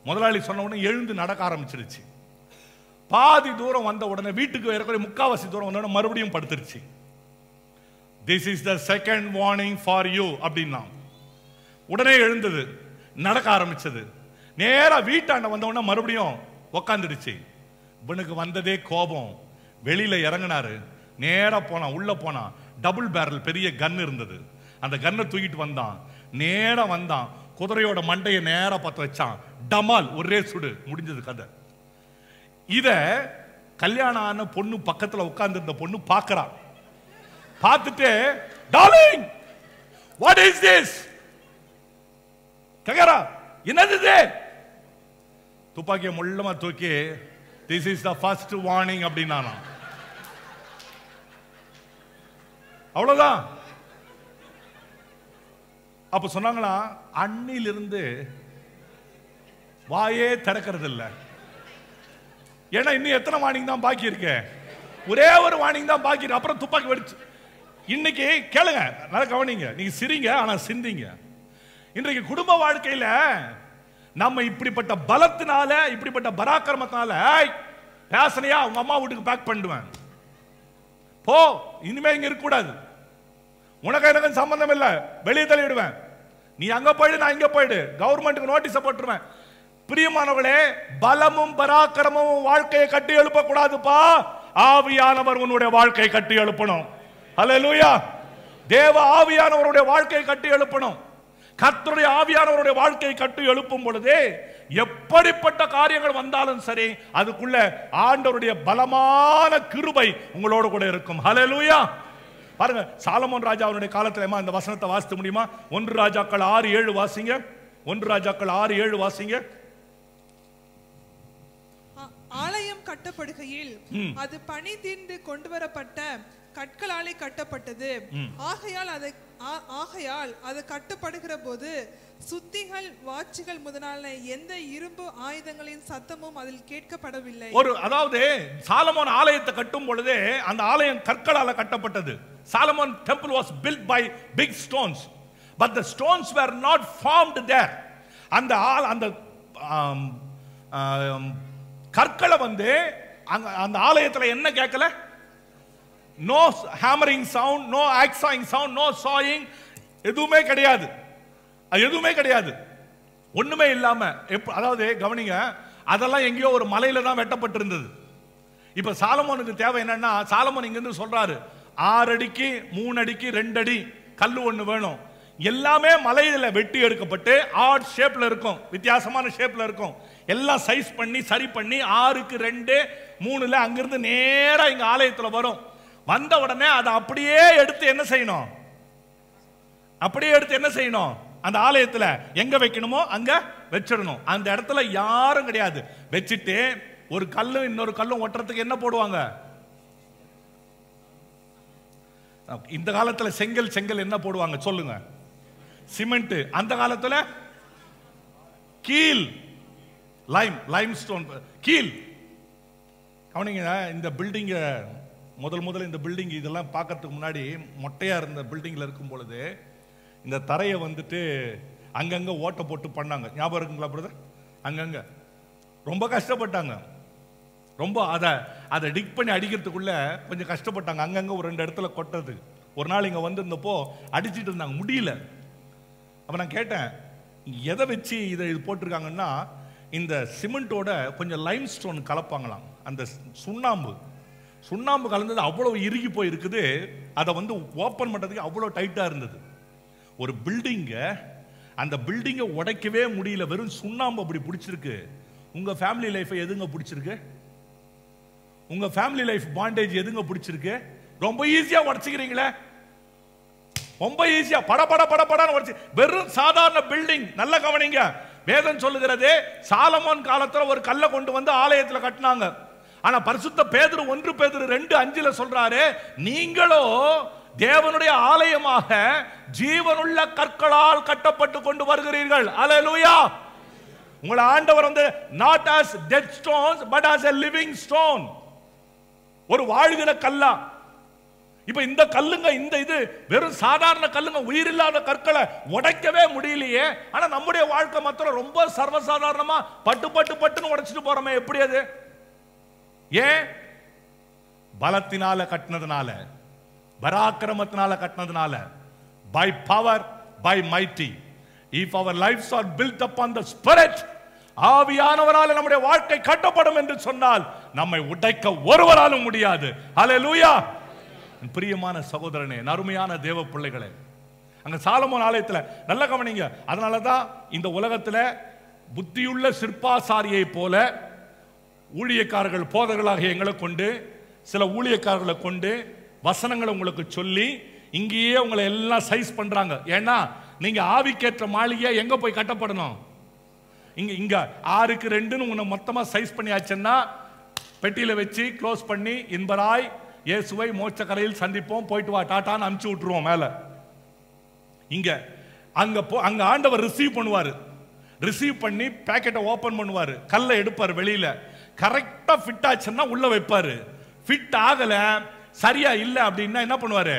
முதலாளி சொன்ன உடனே எழுந்து நடக்க ஆரம்பிச்சிருச்சு. பாதி தூரம் வந்த உடனே, வீட்டுக்கு ஏற்கனவே 3/4 தூரம் வந்த உடனே மறுபடியும் படுத்துருச்சு. This is the second warning for you அப்படின்னா. உடனே எழுந்தது, நடக்க ஆரம்பிச்சது. நேரா வீட்டாண்ட வந்த உடனே மறுபடியும் உக்காந்துடுச்சு. இவனுக்கு வந்ததே கோபம். வெளியில இறங்கினாரு, நேரா போனா, உள்ள போனா டபுள் பேரல் பெரிய கன் இருந்தது. அந்த கன்னை தூக்கிட்டு வந்தான், நேரா வந்தான், குதிரையோட மண்டையை நேரா பத்த வச்சான். டமால், ஒரே சுடு, முடிஞ்சது கதை. இத கல்யாணம் ஆன பொண்ணு பக்கத்துல உட்கார்ந்து இருந்த பொண்ணு பாக்குறா. பார்த்துட்டு, டார்லிங் வாட் இஸ் திஸ் கேக்குறா. என்னது இது? துப்பாக்கியை முள்ளமா தூக்கி, this is the first warning அப்படின்னா. அவ்வளவுதான். அப்ப சொன்னாங்களா, அன்னிலிருந்து வாயே திறக்கிறது இல்ல. ஏன்னா இன்னும் எத்தனை வார்னிங் தான் பாக்கி இருக்கு? ஒரே ஒரு வார்னிங் தான் பாக்கி இருக்கு. அப்புறம் துப்பாக்கி வெடிச்சு. இன்னைக்கு கேளுங்க, நல்லா கவனிங்க, நீங்க சிரிங்க ஆனா சிந்திங்க. இன்றைக்கு குடும்ப வாழ்க்கையில நம்ம இப்படிப்பட்ட பலத்தினால, இப்படிப்பட்ட பராக்கிரமத்தினால, பேசனையா உங்க அம்மா வீட்டுக்கு பேக் பண்ணிடுவேன், போ இனிமே இங்க இருக்க கூடாது, உனக்கு எனக்கு சம்பந்தம் இல்ல, வெளியே தள்ளிடுவேன், நீ அங்க போயிடு நான் இங்க போயிடு, கவர்மெண்ட்டுக்கு நோட்டீஸ் போட்டுருவேன். பிரியமானவர்களே, பலமும் பராக்கிரமும் வாழ்க்கையை கட்டி எழுப்ப கூடாதுப்பா. ஆவியானவர் உன்னுடைய வாழ்க்கையை கட்டி எழுப்பணும். ஹல்லேலூயா. தேவ ஆவியானவருடைய வாழ்க்கையை கட்டி எழுப்பணும். கர்த்தருடைய ஆவியானவருடைய வாழ்க்கையை கட்டி எழுப்பும் பொழுது எப்படிப்பட்ட காரியங்கள் வந்தாலும் சரி, அதுக்குள்ள ஆண்டவருடைய பலமான கிருபை உங்களோட கூட இருக்கும். ஹல்லேலூயா. பாருங்க, சாலமோன் ராஜாவுடைய காலத்துல இந்த வசனத்தை வாசிக்க முடியுமா? 1 ராஜாக்கள் 6:7 வாசிங்க. 1 ராஜாக்கள் 6:7 வாசிங்க. ஆலயம் கட்டப்படுகையில் அது பனி தீர்ந்து கொண்டு வரப்பட்ட கற்களாலே கட்டப்பட்டது. ஆகையால் அது கட்டப்படுகிற போது சுத்திகள், வாட்சிகள் முதலான எந்த இரும்பு ஆயுதங்களின் சத்தமும் அதில் கேட்கப்படவில்லை. அதாவது சாலமோன் ஆலயத்தை கட்டும் பொழுது அந்த ஆலயம் கற்களால கட்டப்பட்டது. Solomon temple was built by big stones, but the stones were not formed there. அந்த கற்களை வந்து அந்த ஆலயத்துல என்ன கேட்கல? No hammering sound, no axing sound, no saying, எதுவுமே கிடையாது. எதுவுமே கிடையாது, ஒண்ணுமே இல்லாம. அதாவது கவனிங்க, அதெல்லாம் எங்கேயோ ஒரு மலையில தான் வெட்டப்பட்டிருந்தது. இப்ப சாலமோனுக்கு தேவை என்னன்னா, சாலமோன் இங்க இருந்து சொல்றாரு, 6 அடிக்கு 3 அடிக்கு 2 அடி கல்லு ஒண்ணு வேணும். எல்லாமே மலையில வெட்டி எடுக்கப்பட்டு ஆட் ஷேப்ல இருக்கும், வித்தியாசமான ஷேப்ல இருக்கும். எல்லாம் சைஸ் பண்ணி சரி பண்ணி 6க்கு 2, 3ல அங்கிருந்து நேரா இங்க ஆலயத்துல வரும். வந்த உடனே அதை அப்படியே எடுத்து என்ன செய்யணும்? அப்படியே எடுத்து என்ன செய்யணும்? அந்த ஆலயத்துல எங்க வைக்கணுமோ அங்க வச்சிடணும். அந்த இடத்துல யாரும் கிடையாது. வச்சுட்டு ஒரு கல்லும் இன்னொரு கல்லும் ஒட்டுறதுக்கு என்ன போடுவாங்க? இந்த காலத்துல செங்கல் என்ன போடுவாங்க சொல்லுங்க? சிமெண்ட். அந்த காலத்துல கீல், லைம் ஸ்டோன், கீல். கவனிங்க, இந்த பில்டிங் முதல்ல இந்த பில்டிங் இதெல்லாம் பார்க்கறதுக்கு முன்னாடி மொட்டையா இருந்த பில்டிங்ல இருக்கும் பொழுது இந்த தரையை வந்துட்டு அங்கங்க ஓட்ட போட்டு பண்ணாங்க. ஞாபகம் இருக்குங்களா பிரதர்? அங்கங்க ரொம்ப கஷ்டப்பட்டாங்க. ரொம்ப அதை டிக் பண்ணி அடிக்கிறதுக்குள்ள கொஞ்சம் கஷ்டப்பட்டாங்க. அங்கங்க ஒரு 2 இடத்துல கொட்டது. ஒரு நாள் இங்க வந்திருந்தப்போ அடிச்சிட்டு இருந்தாங்க, முடியல. அப்ப நான் கேட்டேன், எதை வச்சு இதை இது போட்டிருக்காங்கன்னா, இந்த சிமெண்டோட கொஞ்சம் லைம் ஸ்டோன் கலப்பாங்களாம். அந்த சுண்ணாம்பு கலந்தது அவ்வளவு இறுகி போய் இருக்குது. அதை வந்து ஓப்பன் பண்றதுக்கு அவ்வளவு டைட்டா இருந்தது. ஒரு அந்த பில்டிங்கை உடைக்கவே முடியல, வெறும் சுண்ணாம்பு அப்படி பிடிச்சிருக்கு. உங்க ஃபேமிலி லைஃப் எதுங்க பிடிச்சிருக்கு? உங்க ஃபேமிலி லைஃப் பாண்டேஜ் எதுங்க பிடிச்சிருக்கு? ரொம்ப ஈஸியா உடைச்சுக்கிறீங்களே, ரொம்ப ஈஸியா பட பட பட படன்னு உடைச்சு. வெறும் சாதாரண பில்டிங். நல்ல கவனிங்க, வேதம் சொல்லுகிறது சாலமோன் காலத்துல ஒரு கல்லை கொண்டு வந்து ஆலயத்துல கட்டினாங்க. ஆனா பரிசுத்த பேதுரு 1 பேதுரு 2:5 சொல்றாரு, நீங்களோ தேவனுடைய ஆலயமாக ஜீவனுள்ள கற்களால் கட்டப்பட்டு கொண்டு வருகிறீர்கள். அல்லேலூயா. உங்களை ஆண்டவர் வந்து not as dead stones but as a living stone, ஒரு வாழ்கிற கல்லா. இப்ப இந்த கல்லுங்க, இந்த இது வெறும் சாதாரண கல்லுங்க, உயிரில்லாத கற்களை உடைக்கவே முடியலையே. ஆனா நம்முடைய வாழ்க்கை மாத்திரம் ரொம்ப சர்வசாதாரணமா பட்டு பட்டு பட்டுன்னு உடைச்சிட்டு போறோமே, எப்படி அது? ஏன்? பலத்தினால கட்டினதுனால, பராக்கிரமத்தினால கட்டினதுனால. by power, by mighty. if our lives are built upon the spirit, ஆவியானவரால் நம்முடைய வாழ்க்கை கட்டப்படும் என்று சொன்னால் நம்மை உடைக்க ஒருவராலும் முடியாது. ஹல்லேலூயா. பிரியமான சகோதரனே, அருமையான தேவ பிள்ளைகளே, அங்க சாலமோன் ஆலயத்துல நல்ல கவனிங்க. அதனாலதான் இந்த உலகத்துல புத்தியுள்ள சிற்பாசாரியை போல ஊழியக்காரர்கள், போதகர்களாக எங்களை கொண்டு, சில ஊழியக்காரர்களை கொண்டு வசனங்களை உங்களுக்கு சொல்லி இங்கேயே உங்களை எல்லாம் சைஸ் பண்றாங்க. ஏன்னா நீங்க ஆவிக்கேற்ற மாளிகையா எங்க போய் கட்டப்படணும்? இங்க 6க்கு 2ன்னு உன்னை மொத்தமா சைஸ் பண்ணியாச்சுன்னா பெட்டியில வச்சு க்ளோஸ் பண்ணி, இன்பராய் இயேசுவை மோட்ச கரையில் சந்திப்போம், போயிட்டு வா டாட்டான்னு அனுப்பிச்சு விட்டுருவோம் மேல. அங்க ஆண்டவர் ரிசீவ் பண்ணுவாரு. ரிசீவ் பண்ணி பேக்கெட்டை ஓபன் பண்ணுவாரு, கல்லை எடுப்பாரு வெளியில. கரெக்டா ஃபிட் ஆச்சுன்னா உள்ள வைப்பாரு. ஃபிட் ஆகல, சரியா இல்ல அப்படின்னா என்ன பண்ணுவாரு?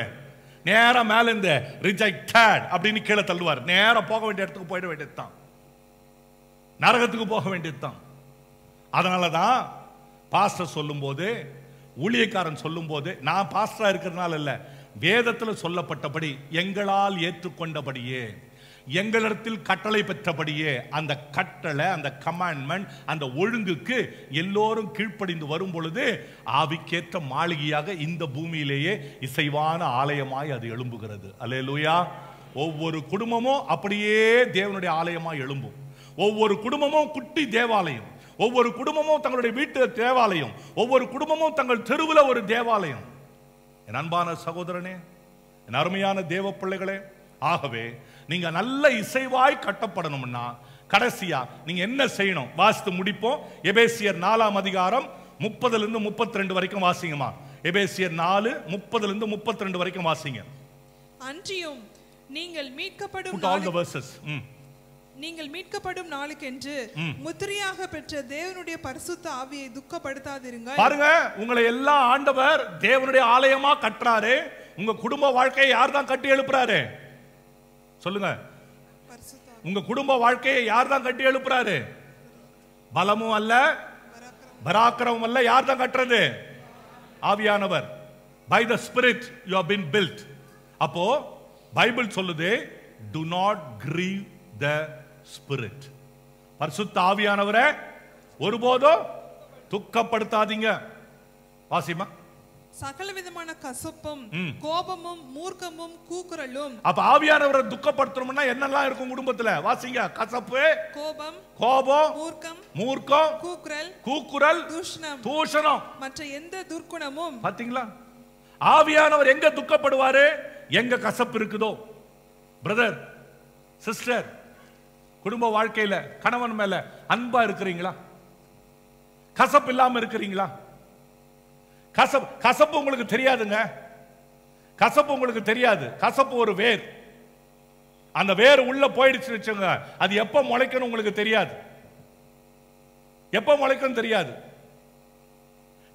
நேரா மேல இந்த ரிஜெக்டட் அப்படின்னு கீழே தள்ளுவார். நேரா போக வேண்டிய இடத்துக்கு போயிட வேண்டியதுதான், நரகத்துக்கு போக வேண்டியதுதான். அதனாலதான் பாஸ்டர் சொல்லும் போது, ஊழியக்காரன் சொல்லும் போது, நான் பாஸ்டரா இருக்கிறதுனால இல்ல, வேதத்துல சொல்லப்பட்டபடி எங்களால் ஏற்றுக்கொண்டபடியே, எங்களிடத்தில் கட்டளை பெற்றபடியே, அந்த கட்டளை, அந்த கமாண்ட்மெண்ட், அந்த ஒழுங்குக்கு எல்லோரும் கீழ்ப்படிந்து வரும் பொழுது ஆவிக்கேற்ற மாளிகையாக இந்த பூமியிலேயே இசைவான ஆலயமாய் அது எழும்புகிறது. அல்லேலூயா. ஒவ்வொரு குடும்பமும் அப்படியே தேவனுடைய ஆலயமாய் எழும்பும். ஒவ்வொரு குடும்பமும் குட்டி தேவாலயம், ஒவ்வொரு குடும்பமும் தங்களுடைய வீட்டு தேவாலயம், ஒவ்வொரு குடும்பமும் தங்கள் தெருவில் ஒரு தேவாலயம். என் அன்பான சகோதரனே, என் அருமையான தேவ பிள்ளைகளே, ஆகவே நீங்க நல்ல இசைவாய் கட்டப்படணும்னா கடைசியா நீங்க என்ன செய்யணும்? வாசித்து முடிப்போம். எபேசியர் 4ஆம் அதிகாரம் 30 32 வரைக்கும் வாசிங்கம்மா. எபேசியர் 4 30 32 வரைக்கும் வாசிங்க. அன்றியும் நீங்கள் மீட்கப்படும் Put all the verses. நீங்கள் மீட்கப்படும் நாளுக்கென்று முத்திரையாக பெற்ற தேவனுடைய பரிசுத்த ஆவியை துக்கப்படுத்தாதிருங்கள். பாருங்க, உங்களை எல்லாம் ஆண்டவர் தேவனுடைய ஆலயமா கட்டுறாரு. உங்க குடும்ப வாழ்க்கையை யார் தான் கட்டி எழுப்புறாரு? சொல்லுங்க. உங்க குடும்ப வாழ்க்கையை யார் தான் கட்டி எழுப்புறாரு? பலமும் அல்ல, பராக்கிரமும் அல்ல. யார் தான் கட்டுறது? ஆவியானவர். by the spirit you have been built. அப்போ பைபிள் சொல்லுது, do not grieve the spirit. பரிசுத்த ஆவியானவரை ஒருபோதும் துக்கப்படுத்தாதீங்க. வாசிமா. சகலவிதமான கசப்பும் கோபமும் மூர்க்கமும் கூக்குரலும். அப்ப ஆவியானவரை துக்கப்படுத்தணும்னா என்னெல்லாம் இருக்கும் குடும்பத்துல? வாசிங்க. கசப்பு, கோபம், மூர்க்கம், கூக்குரல், தூஷணம், மற்ற எந்த துர்க்குணமும். பாத்தீங்களா? ஆவியானவர் எங்க துக்கப்படுவாரு? எங்க கசப்பு இருக்குதோ. பிரதர், சிஸ்டர், குடும்ப வாழ்க்கையில கணவன் மேல அன்பா இருக்கிறீங்களா? கசப்பு இல்லாம இருக்கிறீங்களா? கசப்பு உங்களுக்கு தெரியாதுங்க. கசப்பு உங்களுக்கு தெரியாது. கசப்பு ஒரு வேர். அந்த வேர் உள்ள போயிடுச்சு வச்சுங்க, அது எப்ப முளைக்கணும் உங்களுக்கு தெரியாது. எப்ப முளைக்கணும் தெரியாது.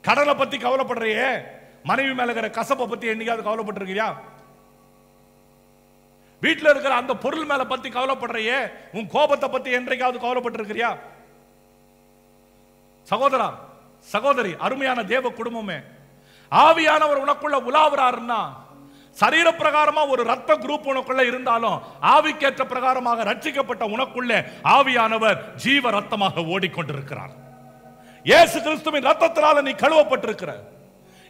கடலை பத்தி கவலைப்படுறியே, மனைவி மேல இருக்கிற கசப்பை பத்தி என்னைக்காவது கவலைப்பட்டிருக்கியா? வீட்டில் இருக்கிற அந்த பொருள் மேல பத்தி கவலைப்படுறியே, உன் கோபத்தை பத்தி என்றைக்காவது கவலைப்பட்டிருக்கிறியா? சகோதரா சகோதரி, அருமையான தேவ குடும்பமே, ஆவியானவர் உனக்குள்ள உலாவுறாருன்னா, சரீர பிரகாரமா ஒரு ரத்த குரூப் உனக்குள்ள இருந்தாலும் ஆவிக்கேற்ற பிரகாரமாக ரட்சிக்கப்பட்ட உனக்குள்ள ஆவியானவர் ஜீவ ரத்தமாக ஓடிக்கொண்டிருக்கிறார். இயேசு கிறிஸ்துவின் ரத்தத்தினால நீ கழுவப்பட்டிருக்கிற,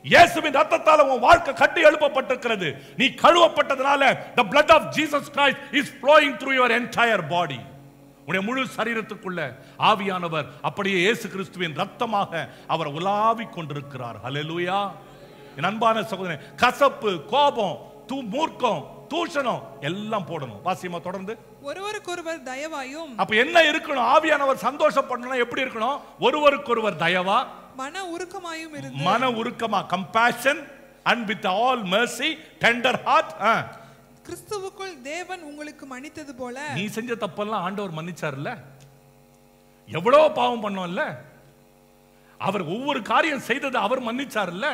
இயேசுவின் ரத்தத்தால உன் வாழ்க்கை கட்டி எழுப்பப்பட்டிருக்கிறது. நீ கழுவப்பட்டதனால the blood of Jesus Christ is flowing through your entire body. உன்னுடைய முழு சரீரத்துக்குள்ள ஆவியானவர் அப்படியே இயேசு கிறிஸ்துவின் ரத்தமாக அவர் உலாவிக் கொண்டிருக்கிறார். ஹல்லேலூயா. என் அன்பான சகோதரனே, கசப்பு, கோபம், மூர்க்கம், தூஷணம் எல்லாம் போடணும். வாசியமா தொடர்ந்து. ஒருவருக்கொருவர் தயவாயும். அப்ப என்ன இருக்கணும்? ஆவியானவர் சந்தோஷப்படணும். எப்படி இருக்கணும்? ஒருவருக்கொருவர் தயவா, மன உருக்கமாயும் இருந்து. மன உருக்கமா, compassion and with all mercy, tender heart. கிறிஸ்துவுக்குள் தேவன் உங்களுக்கு மன்னித்தது போல. நீ செஞ்ச தப்பெல்லாம் ஆண்டவர் மன்னிச்சார்ல. எவ்வளவு பாவம் பண்ணோம்ல, அவர் ஒவ்வொரு காரியம் செய்தது அவர் மன்னிச்சார்ல.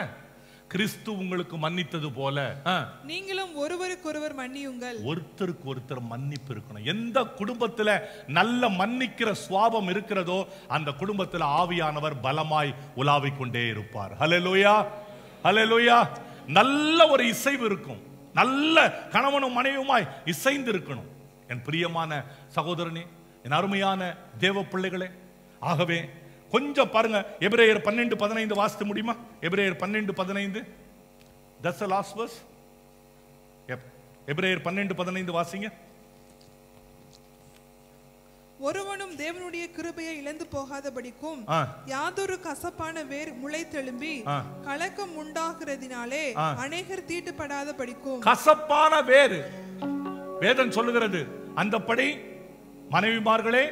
கிறிஸ்து உங்களுக்கு மன்னித்தது போல நீங்களும் ஒருவருக்கொருவர் மன்னியுங்கள். ஒருத்தருக்கு ஒருத்தர் மன்னிப்பு இருக்கணும். எந்த குடும்பத்துல நல்ல மன்னிக்கிற சுவாபம் இருக்கிறதோ அந்த குடும்பத்துல ஆவியானவர் பலமாய் உலாவிக் கொண்டே இருப்பார். ஹல்லேலூயா, ஹல்லேலூயா. நல்ல ஒரு இசைவு இருக்கும். நல்ல கணவனும் மனைவியுமாய் இசைந்து இருக்கணும். என் பிரியமான சகோதரனே, என் அருமையான தேவ பிள்ளைகளே, ஆகவே கொஞ்சம் பாருங்க. எபிரேயர் 12:15 வாசித்து முடியுமா? எபிரேயர் 12:15. That's the last verse. எபிரேயர் 12:15 வாசிங்க. ஒருவனும் தேவனுடைய கிருபையை இழந்து போகாதபடிக்கும் யாதொரு கசப்பான வேர் முளைத்தெழும்பி கலக்கம் உண்டாகிறதினாலே அநேகர் தீட்டுப்படாதபடிக்கும். கசப்பான வேர் வேதம் சொல்லுகிறது. அந்தபடி மனைவிமார்களே,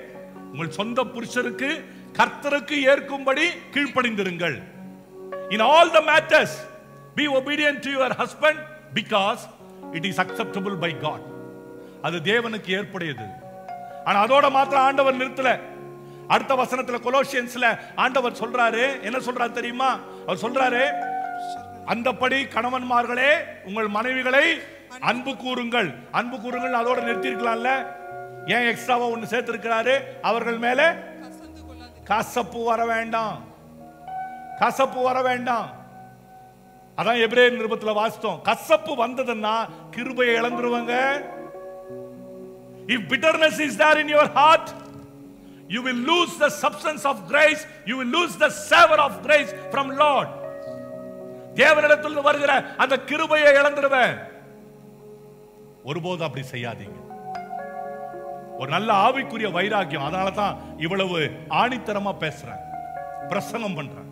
உங்கள் சொந்த புருஷருக்கு கர்த்தருக்கு ஏற்கும்படி கீழ்ப்படிந்திருங்கள். In all the matters be obedient to your husband because it is acceptable by God. அது தேவனுக்கு ஏற்புடையது. ஆனா அதோட மாத்திரம் ஆண்டவர் நிறுத்தல. அடுத்த வசனத்துல கொலோசியன்ஸ்ல ஆண்டவர் சொல்றாரு, என்ன சொல்றாரு தெரியுமா? அவர் சொல்றாரு, அந்தபடி கணவன்மார்களே உங்கள் மனைவிகளை அன்பு கூறுங்கள். அன்பு கூறுங்கள் அதோட நிறுத்தி இருக்கலாம்ல. ஏன் எக்ஸ்ட்ராவா ஒன்னு சேர்த்து இருக்கிறாரு? அவர்கள் மேல கசப்பு வர வேண்டாம், கசப்பு வர வேண்டாம். அதான் எபிரேயர் நிருபத்துல வாசித்தோம். கசப்பு வந்ததுன்னா கிருபையை இழந்துருவாங்க. If bitterness is there in your heart, you will lose the substance of grace, you will lose the savor of grace from Lord. தேவனிடத்திலிருந்து வருகிற அந்த கிருபையை இழந்துருவேன். ஒருபோதும் அப்படி செய்யாதீங்க. ஒரு நல்ல ஆவிக்குரிய வைராக்கியம். அதனால தான் இவ்வளவு ஆணித்தரமா பேசுறேன், பிரசங்கம் பண்றேன்.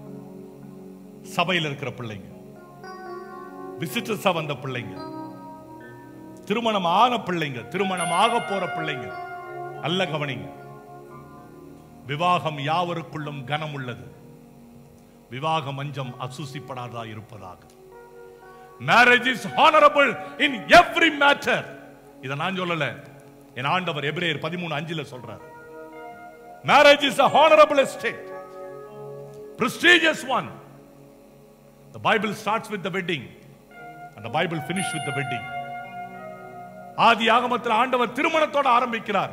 சபையில் இருக்கிற பிள்ளைங்க, விசிட்டர்ஸா வந்த பிள்ளைங்க, திருமணம் ஆன பிள்ளைங்க, திருமணம் ஆக போற பிள்ளைங்க, நல்ல கவனிங்க. விவாகம் யாவருக்குள்ளும் கனம் உள்ளது, விவாக மஞ்சம் அசூசிப்படாதா இருப்பதாக. Marriage is honourable in every matter. இதை நான் சொல்லல, என் ஆண்டவர் எபிரேயர் 13:5 சொல்றார். Marriage is a honorable estate, prestigious one. The Bible starts with the wedding and the Bible finishes with the wedding. ஆதி ஆகமத்தில் ஆண்டவர் திருமணத்தோட ஆரம்பிக்கிறார்,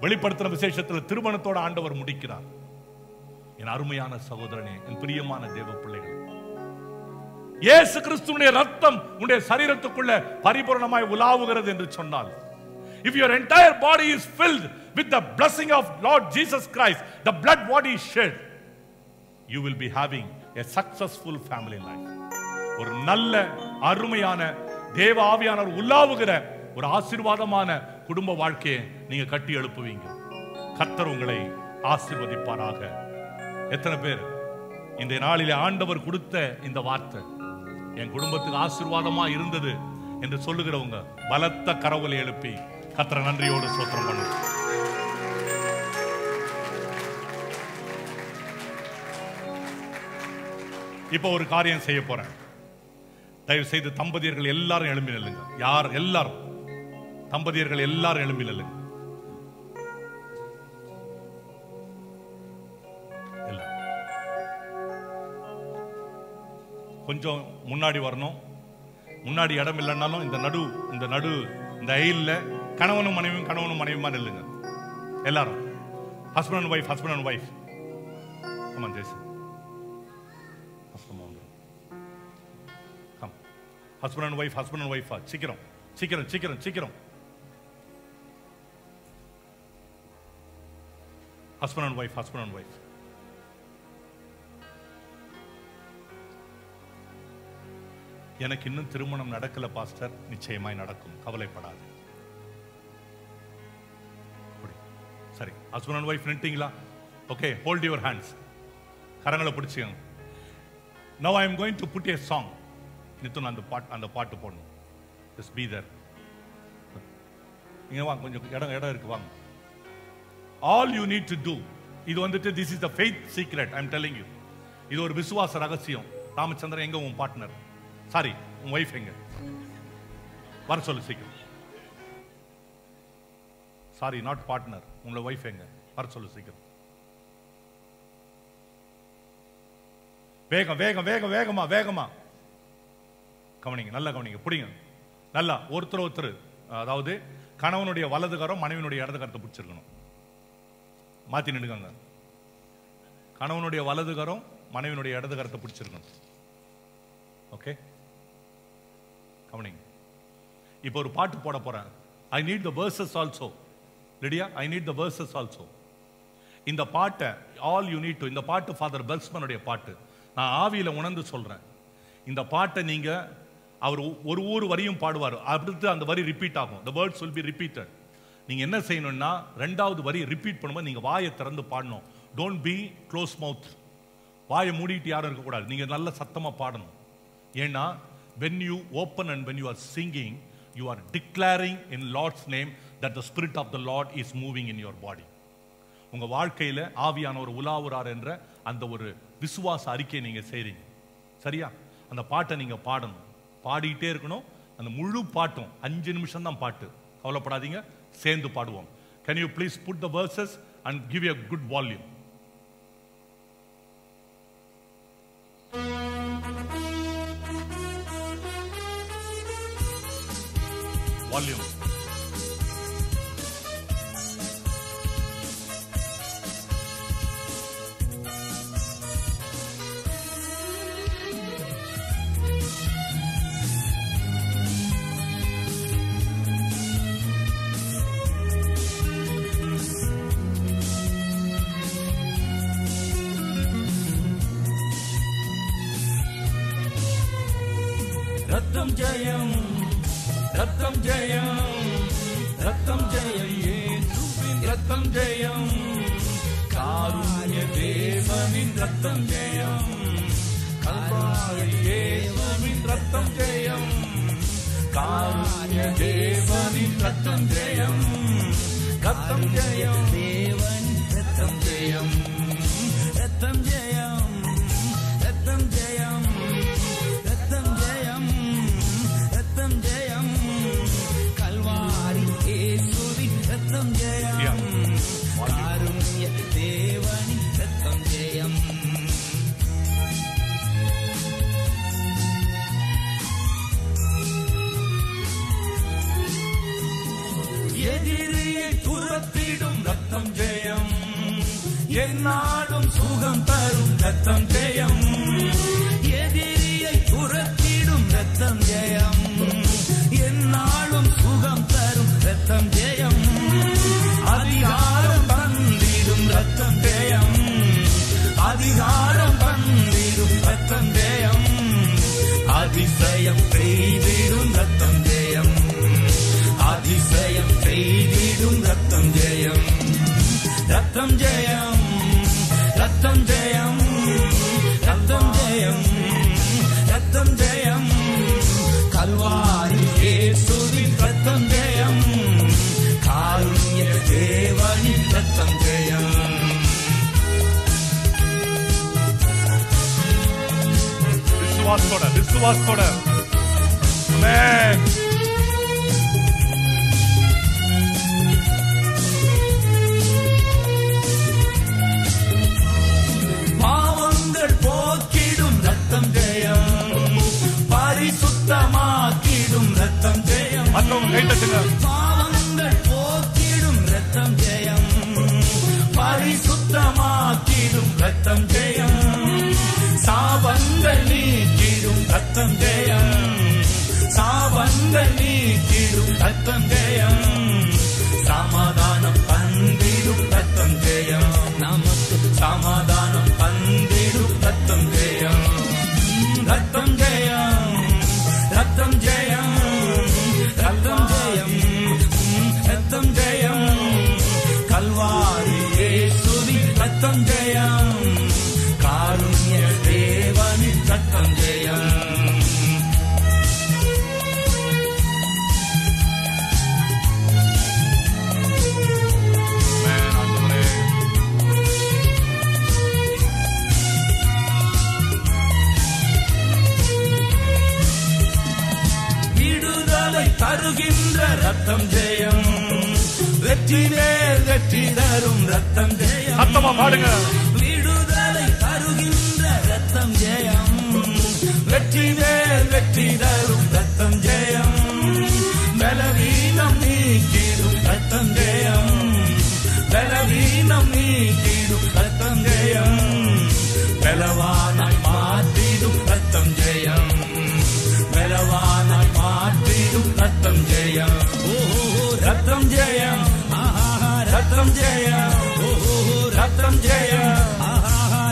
வெளிப்படுத்தின விசேஷத்தில் திருமணத்தோட ஆண்டவர் முடிக்கிறார். என் அருமையான சகோதரனே, என் பிரியமான தேவ பிள்ளைகள், இயேசு கிறிஸ்துவினுடைய ரத்தம் உன்னுடைய சரீரத்துக்குள்ள பரிபூரணமாய் உலாவுகிறது என்று சொன்னால், if your entire body is filled with the blessing of Lord Jesus Christ, the blood what he shed, you will be having a successful family life. ஒரு நல்ல அருமையான தேவ ஆவியானவர் உலாவுகிற ஒரு ஆசீர்வாதமான குடும்ப வாழ்க்கையை நீங்க கட்டி எழுப்புவீங்க. கர்த்தர் உங்களை ஆசீர்வதிப்பாராக. எத்தனை பேர் இந்த நாளிலே ஆண்டவர் கொடுத்த இந்த வார்த்தை என் குடும்பத்துக்கு ஆசீர்வாதமா இருந்தது என்று சொல்லுகிறவங்க பலத்த கரவொலி எழுப்பி கர்த்தரை நன்றியோடு ஸ்தோத்திரம் பண்ணுங்க. இப்ப ஒரு காரியம் செய்ய போறேன். தயவு செய்து தம்பதியர்கள் எல்லாரும் எழும்பி நில்லுங்க. யார் எல்லாரும் தம்பதியர்கள் எல்லாரும் எழும்பி நில்லுங்க. கொஞ்சம் முன்னாடி வரணும். முன்னாடி இடம் இல்லைன்னாலும் இந்த நடு இந்த ஐல்ல கணவனும் மனைவியுமா நில்லுங்க எல்லாரும். Husband and wife. Come on, Jason. Come. Husband and wife. சீக்கிரம். Husband and wife. எனக்கு இன்னும் திருமணம் நடக்கல பாஸ்டர். நிச்சயமாய் நடக்கும், கவலைப்படாது. சரி, ஹஸ்பண்ட் அண்ட் ஒய்ஃப் நின்னுட்டீங்களா? Okay, hold your hands. கரங்களை பிடிச்சிக்கங்க. Now I am going to put a song. நித்துன் அந்த பாட்டு போடணும். Just be there. இங்க வாங்க, கொஞ்சம் இடம் இருக்கு, வாங்க. All you need to do, இது வந்துட்டு this is the faith secret I am telling you. இது ஒரு விசுவாச ரகசியம். ராமச்சந்திரன் எங்க உன் பார்ட்னர்? சாரி, உன் வைஃப் எங்க? வர சொல்லு சீக்கிரம். சாரி, நாட் பார்ட்னர், உங்களோட வைஃப் எங்க? வர சொல்லு சீக்கிரம். வேகமா கவனிங்க, நல்லா கவனிங்க, பிடிங்க நல்லா. ஒருத்தர் அதாவது கணவனுடைய வலது கரம் மனைவினுடைய இடது கரத்தை பிடிச்சிருக்கணும். மாத்தி நின்னுங்க. கணவனுடைய வலது கரம் மனைவினுடைய இடது கரத்தை பிடிச்சிருக்கணும். ஓகே, கவனிங்க. இப்போ ஒரு பாட்டு போட போறேன். I need the verses also. Lydia, I need the verses also. இந்த பாட்டை all you need to, இந்த பாட்டு ஃபாதர் பெல்ஸ்மனுடைய பாட்டு. நான் ஆவியில உணர்ந்து சொல்றேன். இந்த பாட்டை நீங்க, அவர் ஒரு வரியும் பாடுவார், அடுத்து அந்த வரி ரிப்பீட் ஆகும். the words will be repeated. நீங்க என்ன செய்யணும்னா, ரெண்டாவது வரி ரிப்பீட் பண்ணும்போது நீங்க வாயை திறந்து பாடணும். don't be close mouth. வாயை மூடிட்டு யாரும் இருக்கக்கூடாது. நீங்க நல்ல சத்தமா பாடணும். ஏன்னா when you open and when you are singing, you are declaring in Lord's name that the spirit of the Lord is moving in your body. உங்க வாழ்க்கையில ஆவியானவர் உலாவுறார் என்ற அந்த ஒரு விசுவாச அறிக்கை நீங்க செய்றீங்க. சரியா? அந்த பாட்டை நீங்க பாடணும், பாடிட்டே இருக்கணும். அந்த முழு பாட்டும் 5 நிமிஷம் தான் பாட்டு. கவலைப்படாதீங்க, சேர்ந்து பாடுவோம். Can you please put the verses and give a good volume? Volume. ரத்தம் ஜெயம், ரத்தம் ஜெயம், ரத்தம் ஜெயம், இயேசுவின் ரத்தம் ஜெயம், காருண்ய தேவனின் ரத்தம் ஜெயம், கல்வாரி இயேசுவின் ரத்தம் ஜெயம், காருண்ய தேவனின் ரத்தம் ஜெயம், ரத்தம் ஜெயம், தேவனின் ரத்தம் ஜெயம், ரத்தம் ஜெயம், ரத்தம் ஜெயம், ரத்தம் ஜெயம், ரத்தம் ஜெயம், கல்வாரி இயேசுவின் ரத்தம் ஜெயம், காருண்ய தேவனின் ரத்தம் ஜெயம். எதிரியை துரத்திடும் ரத்தம் ஜெயம், எந்நாளும் சுகம் தரும் ரத்தம் ஜெயம், எதிரியை துரத்திடும் ரத்தம் ஜெயம், எந்நாளும் சுகம் தரும் ரத்தம் ஜெயம், அதிகாரம் தந்திடும் ரத்தம் ஜெயம், அதிகாரம் தந்திடும் ரத்தம் ஜெயம், அதிசயம் செய்திடும் ரத்தம் ஜெயம், அதிசயம் செய்திடும் ரத்தம் ஜெயம், ரத்தம் ஜெயம், ரத்தம் ஜெயம், ரத்தம் ஜெயம், ரத்தம் ஜெயம், கல்வாரி இயேசுவின் ரத்தம் ஜெயம், காருண்ய தேவனின் ரத்தம் ஜெயம். விசுவாசத்தோட ஆமென். பாவங்கள் போக்கிடும் ரத்தம் ஜெயம், கைத்தட்டுங்க. பாவங்கள் போக்கிடும் ரத்தம் ஜெயம், பரிசுத்தமாக்கிடும் ரத்தம் ஜெயம், சாபங்கள் நீக்கிடும் ரத்தம் ஜெயம், சாபங்கள் நீக்கிடும் ரத்தம் ஜெயம், சமாதானம் தந்திடும் ரத்தம் ஜெயம், நமக்கு சமாதானம் தந்திடும் ரத்தம் ஜெயம், ரத்தம் ஜெயம், ரத்தம் ஜெயம், ரத்தம் ஜெயம், ரத்தம் ஜெயம், கல்வாரி இயேசுவின் ரத்தம் ஜெயம், காருண்ய தேவனின் ரத்தம் ஜெயம். தருகின்ற ரத்தம் ஜெயம், வெற்றி மேல் வெற்றி தரும் ரத்தம் ஜெயம். சத்தமா பாடுங்க. விடுதலை தருகின்ற ரத்தம் ஜெயம், வெற்றி மேல் வெற்றி தரும் ரத்தம் ஜெயம், பலவீனம் நீக்கிடும் ரத்தம் ஜெயம், பலவீனம் நீக்கிடும் ரத்தம் ஜெயம், பலவானாய் மாற்றிடும் ரத்தம் ஜெயம், பலவானாய் மாற்றிடும் ரத்தம் ஜெயம். ஓ ரத்தம் ஜெயம், ரத்தம் ஜெயம், ஓ ரத்தம் ஜெயம்,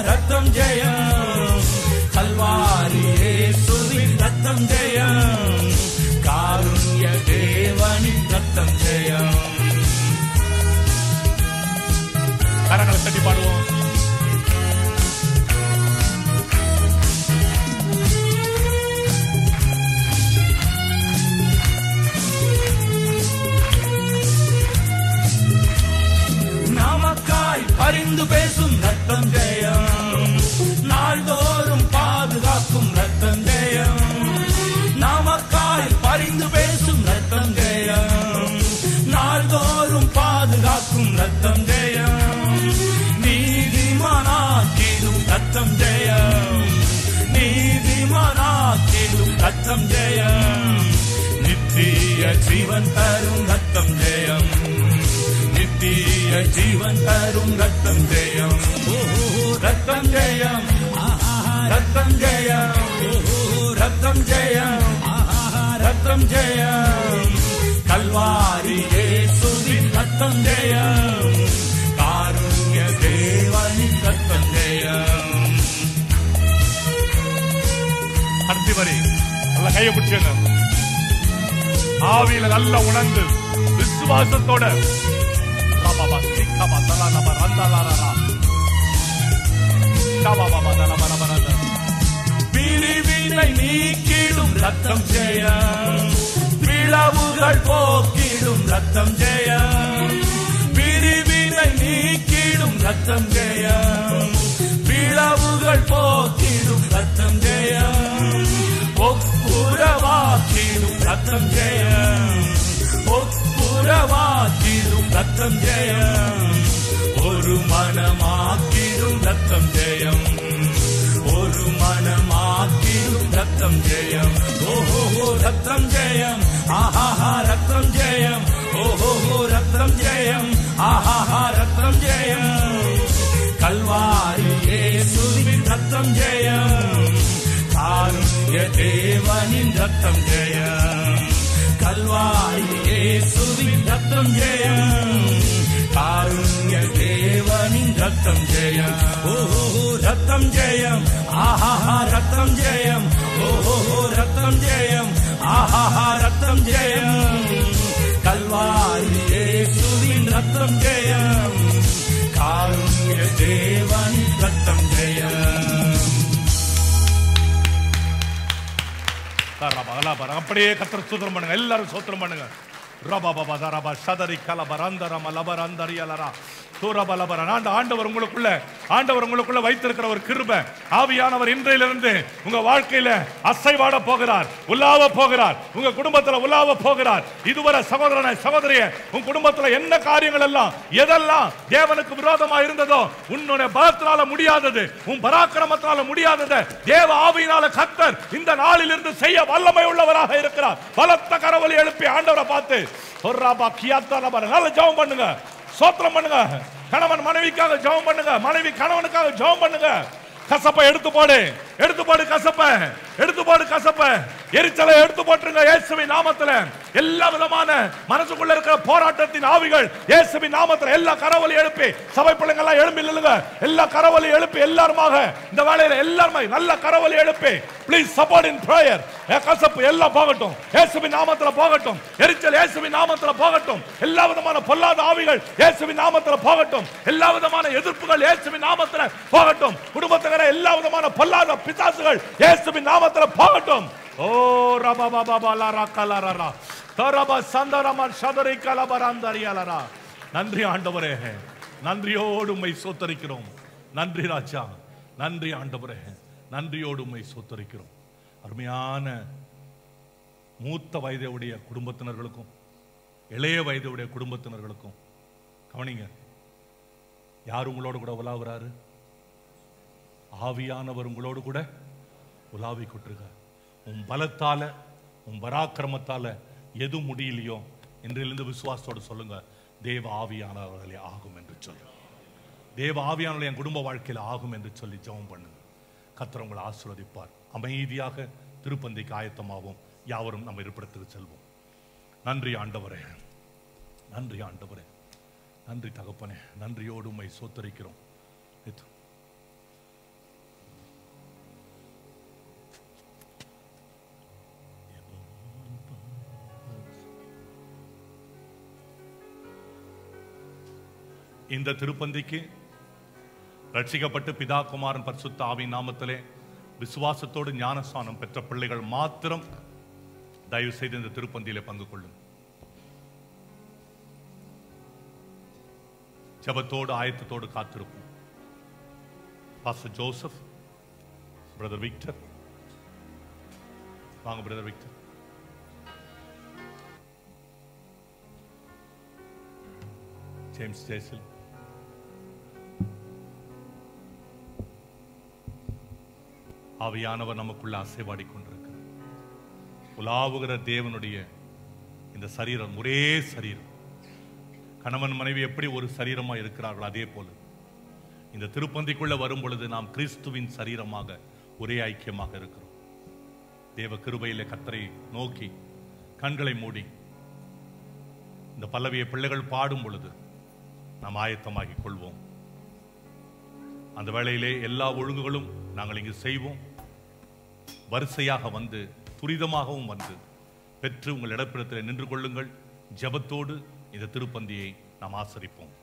ரத்தம் ஜெயம், கல்வாரி இயேசுவின் ரத்தம் ஜெயம், காருண்ய தேவனின் ரத்தம் ஜெயம். கரங்களை தட்டி பாடுவோம். நமக்காய் பரிந்து பேசும் ரத்தம் ஜெயம், நாள்தோறும் பாதுகாக்கும் ரத்தம் ஜெயம், நமக்காய் பரிந்து பேசும் ரத்தம் ஜெயம், நாள்தோறும் பாதுகாக்கும் ரத்தம் ஜெயம், நீதிமானாக்கிடும் ரத்தம் ஜெயம், நீதிமானாக்கிடும் ரத்தம் ஜெயம், நித்திய ஜீவன் தரும் ரத்தம் ஜெயம், நித்திய ஜீவன் தரும் ரத்தம் ஜெயம். ஓ ரத்தம் ஜெயம், ரத்தம் ஜெயம், ரத்தம் ஜெயம், ரத்தம் ஜெயம், கல்வாரி இயேசுவின் ரத்தம் ஜெயம், காருண்ய தேவனின் ரத்தம் ஜெயம். அடுத்த வரி நல்ல கையை பிடிச்சுங்க. ஆவியில நல்ல உணர்ந்து விசுவாசத்தோட பிரிவினை நீக்கிடும் ரத்தம் ஜெயம், பிளவுகள் போக்கிடும் ரத்தம் ஜெயம், பிரிவினை நீக்கிடும் ரத்தம் ஜெயம், பிளவுகள் போக்கிடும் ரத்தம் ஜெயம், ஒப்புரவாக்கிடும் ரத்தம் ஜெயம், ஒப்புரவாக்கிடும் ரத்தம் ஜெயம், ஒரு மனமாக்கிடும் ரத்தம் ஜெயம், ஒரு மனமாக்கிடும் ரத்தம் ஜெயம். ஓஹோ ரத்தம் ஜெயம், ஆஹா ரத்தம் ஜெயம், ஓஹோ ரத்தம் ஜெயம், ஆஹா ரத்தம் ஜெயம், கல்வாரி இயேசுவின் ரத்தம் ஜெயம், காருண்ய தேவனின் ரத்தம் ஜெயம், கல்வாரி இயேசுவின் ரத்தம் ஜெயம், காருண்ய தேவனின் ரத்தம் ஜெயம். ஓஹோ ரத்தம் ஜெயம், ஆஹா ரத்தம் ஜெயம், ஓஹோ ரத்தம் ஜெயம், ஆஹா ரத்தம் ஜெயம், கல்வாரி இயேசுவின் ரத்தம் ஜெயம், காருண்ய தேவனின் ரத்தம் ஜெயம். அப்படியே கர்த்தர் ஸ்தோத்திரம் பண்ணுங்க. எல்லாரும் ஸ்தோத்திரம் பண்ணுங்க. ரபா பாபா தரபா சதரி கலபரந்தரம லபரந்தரியலரா ஆண்டவர் உங்களுக்குள்ள வைத்திருக்கிற ஒரு கிருபை, ஆவியானவர் இன்றையிலிருந்து உங்க வாழ்க்கையில அசைவாட போகிறார், உலாவ போகிறார், உங்க குடும்பத்துல உலாவ போகிறார். இதுவரை சகோதரனை சகோதரியே, உங்க குடும்பத்துல என்ன காரியங்கள் எல்லாம் எதெல்லாம் தேவனுக்கு விரோதமா இருந்ததோ, உன்னுடைய பலத்தினால முடியாதது, உன் பராக்கிரமத்தினால முடியாதது, தேவ ஆவியினால கர்த்தர் இந்த நாளில் இருந்து செய்ய வல்லமை உள்ளவராக இருக்கிறார். பலத்த கரவொலி எழுப்பி ஆண்டவரை பார்த்து நல்ல ஜெபம் பண்ணுங்க, ஸ்தோத்திரம் பண்ணுங்க. கணவன் மனைவிக்காக ஜெபம் பண்ணுங்க, மனைவி கணவனுக்காக ஜெபம் பண்ணுங்க. கசப்பை எடுத்து போடு, எடுத்து போடு கசப்பை, எடுத்து போடு கசப்பை, எரிச்சலை எடுத்து போட்டுருங்க இயேசுவின் நாமத்துல. எல்லா விதமான மனசுக்குள்ள இருக்கிற போராட்டத்தின் ஆவிகள் இயேசுவின் நாமத்துல எல்லா கரவொலி எழுப்பி, சபை பிள்ளைங்க எல்லாம் எழும்பி நில்லுங்க, எல்லா கரவொலி எழுப்பி எல்லாருமாக இந்த வேளையில எல்லாருமே நல்ல கரவொலி எழுப்பி ப்ளீஸ் சப்போர்ட் இன் பிரேயர். கசப்பு எல்லாம் போகட்டும், இயேசுவின் நாமத்துல போகட்டும். எரிச்சல் இயேசுவின் நாமத்துல போகட்டும். எல்லா விதமான பொல்லாத ஆவிகள் இயேசுவின் நாமத்துல போகட்டும். எல்லா விதமான எதிர்ப்புகள் இயேசுவின் நாமத்துல போகட்டும். குடும்பத்துல எல்லா விதமான பொல்லாத பிசாசுகள் இயேசுவின் நாமத்துல போகட்டும். ஓ ரபா பாபா பாலா ரக்கலரரா தரபா சந்தரமா சதரை கலபராந்தரியாலரா. நன்றி ஆண்டவரே, நன்றியோடு உம்மை ஸ்தோத்திரிக்கிறோம். நன்றி ராஜா, நன்றி ஆண்டவரே, நன்றியோடு உம்மை ஸ்தோத்திரிக்கிறோம். அருமையான மூத்த வயதுடைய குடும்பத்தினர்களுக்கும் இளைய வயதுடைய குடும்பத்தினர்களுக்கும் கவனிங்க, யார் உங்களோடு கூட உலாவுறாரு? ஆவியானவர் உங்களோடு கூட உலாவி கொண்டிருக்க. உன் பலத்தால உன் பராக்கிரமத்தால எது முடியலையோ இன்றிலிருந்து விசுவாசத்தோடு சொல்லுங்க, தேவ ஆவியானவர்களே ஆகும் என்று சொல்லு. தேவ ஆவியானவர்கள் என் குடும்ப வாழ்க்கையில் ஆகும் என்று சொல்லி ஜெபம் பண்ணுங்க. கர்த்தர் உங்களை ஆசீர்வதிப்பார். அமைதியாக திருப்பந்திக்கு ஆயத்தமாவோம். யாவரும் நம்ம இருப்பிடத்துக்கு செல்வோம். நன்றி ஆண்டவரே, நன்றி ஆண்டவரே, நன்றி தகப்பனே, நன்றியோடு உம்மை ஸ்தோத்திரிக்கிறோம். இந்த திருப்பந்திக்கு ரட்சிக்கப்பட்டு பிதா குமாரன் பரிசுத்த ஆவியின் நாமத்திலே விசுவாசத்தோடு ஞானஸ்நானம் பெற்ற பிள்ளைகள் மாத்திரம் தயவு செய்து இந்த திருப்பந்தியிலே பங்கு கொள்ளும். ஜெபத்தோடு ஆயத்தத்தோடு காத்திருப்போம். பாஸ்டர் ஜோசப், பிரதர் விக்டர், வாங்க பிரதர் விக்டர். ஜேம்ஸ் ஜெயசில், ஆவியானவர் நமக்குள்ள அசைவாடி கொண்டிருக்கிறார். உலாவுகிற தேவனுடைய இந்த சரீரம் ஒரே சரீரம். கணவன் மனைவி எப்படி ஒரு சரீரமா இருக்கிறார்கள், அதே போல இந்த திருப்பந்திக்குள்ள வரும் பொழுது நாம் கிறிஸ்துவின் சரீரமாக ஒரே ஐக்கியமாக இருக்கிறோம். தேவ கிருபையிலே கர்த்தரை நோக்கி கண்களை மூடி இந்த பல்லவியை பிள்ளைகள் பாடும் பொழுது நாம் ஆயத்தமாகிக் கொள்வோம். அந்த வேளையிலே எல்லா ஒழுங்குகளும் நாங்கள் இங்கு செய்வோம். வரிசையாக வந்து துரிதமாகவும் வந்து பெற்று உங்கள் இடப்பிடத்தில் நின்று கொள்ளுங்கள். ஜெபத்தோடு இந்த திருப்பந்தியை நாம் ஆசரிப்போம்.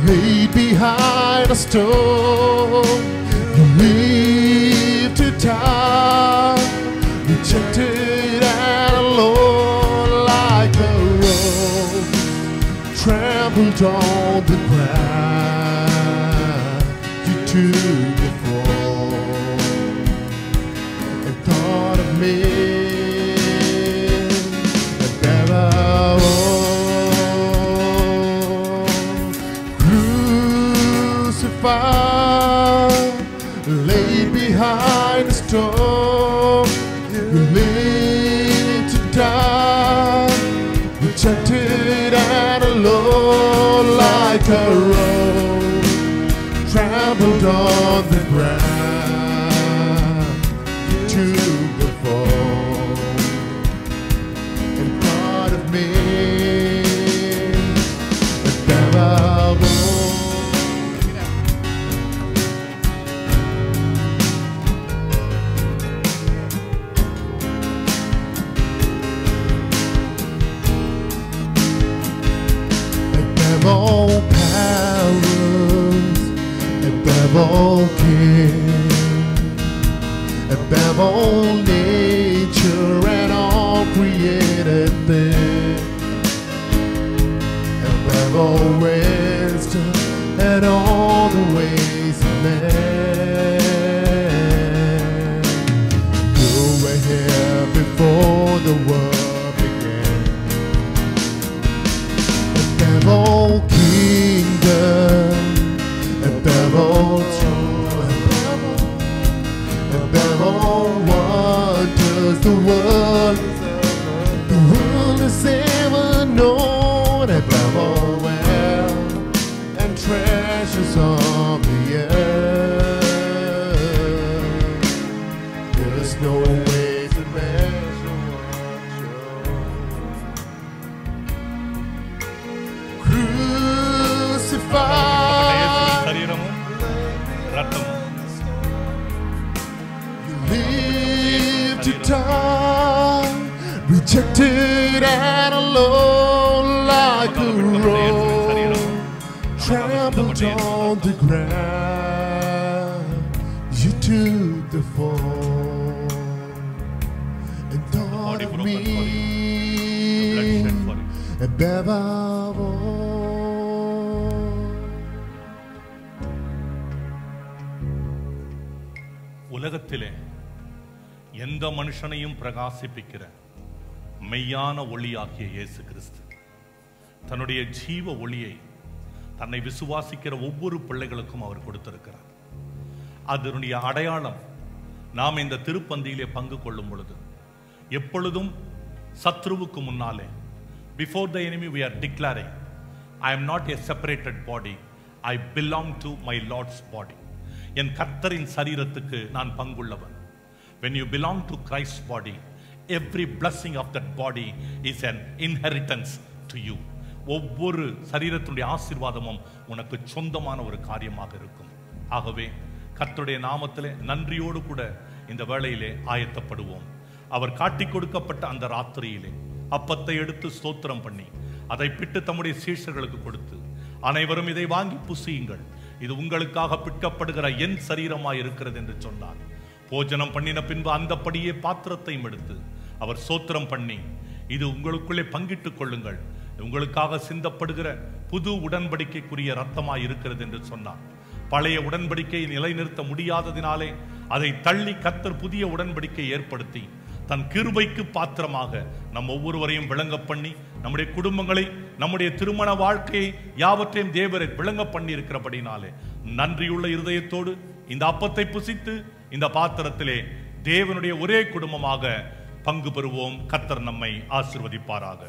Laid behind a stone, you live to time, rejected and alone like a rose, trampled on the ground. You took the fall and thought of me. Laid behind the storm, you lived to die, rejected and alone like a rose, trampled on the ground. You took the fall and thought of me. All powers, above all king, above all nature and all created things, above all wisdom and all the ways of man. You were here before the world began. Above all kingdom, above all throne, above all wonders the world has ever known, above all wealth and treasures on the earth. There's no way to measure what சரீரமும் ரத்தமும் lived to die, rejected and alone like a rose, trampled on the ground. You took the fall and thought of me above all. உலகத்திலே எந்த மனுஷனையும் பிரகாசிப்பிக்கிற மெய்யான ஒளியாகிய இயேசு கிறிஸ்து தன்னுடைய ஜீவ ஒளியை தன்னை விசுவாசிக்கிற ஒவ்வொரு பிள்ளைகளுக்கும் அவர் கொடுத்திருக்கிறார். அதனுடைய அடையாளம் நாம் இந்த திருப்பந்தியிலே பங்கு கொள்ளும் பொழுது எப்பொழுதும் சத்ருவுக்கு முன்னாலே, before the enemy we are declaring, I am not a separated body, I belong to my Lord's body. என் கர்த்தரின் சரீரத்துக்கு நான் பங்குள்ளவன். When you belong to Christ's body, every blessing of that body is an inheritance to you. ஒவ்வொரு சரீரத்துடைய ஆசீர்வாதமும் உனக்கு சொந்தமான ஒரு காரியமாக இருக்கும். ஆகவே கர்த்தருடைய நாமத்திலே நன்றியோடு கூட இந்த வேளையிலே ஆயத்தப்படுவோம். அவர் காட்டிக் கொடுக்கப்பட்ட அந்த ராத்திரியிலே அப்பத்தை எடுத்து ஸ்தோத்திரம் பண்ணி அதை பிட்டு தம்முடைய சீஷர்களுக்கு கொடுத்து, அனைவரும் இதை வாங்கி புசியுங்கள், இது உங்களுக்காக பிற்கப்படுகிற என் சரீரமாய் இருக்கிறது என்று சொன்னார். போஜனம் பண்ணின பின்பு அந்தப்படியே பாத்திரத்தையும் எடுத்து அவர் ஸ்தோத்திரம் பண்ணி, இது உங்களுக்குள்ளே பங்கிட்டுக் கொள்ளுங்கள், உங்களுக்காக சிந்தப்படுகிற புது உடன்படிக்கைக்குரிய ரத்தமாய் இருக்கிறது என்று சொன்னார். பழைய உடன்படிக்கையை நிலைநிறுத்த முடியாததினாலே அதை தள்ளி கர்த்தர் புதிய உடன்படிக்கை ஏற்படுத்தி தன் கிருபைக்கு பாத்திரமாக நம் ஒவ்வொருவரையும் விளங்க பண்ணி, நம்முடைய குடும்பங்களை, நம்முடைய திருமண வாழ்க்கையை யாவற்றையும் தேவரை விளங்க பண்ணி இருக்கிறபடினாலே நன்றியுள்ள இருதயத்தோடு இந்த அப்பத்தை புசித்து இந்த பாத்திரத்திலே தேவனுடைய ஒரே குடும்பமாக பங்கு பெறுவோம். கர்த்தர் நம்மை ஆசீர்வதிப்பாராக.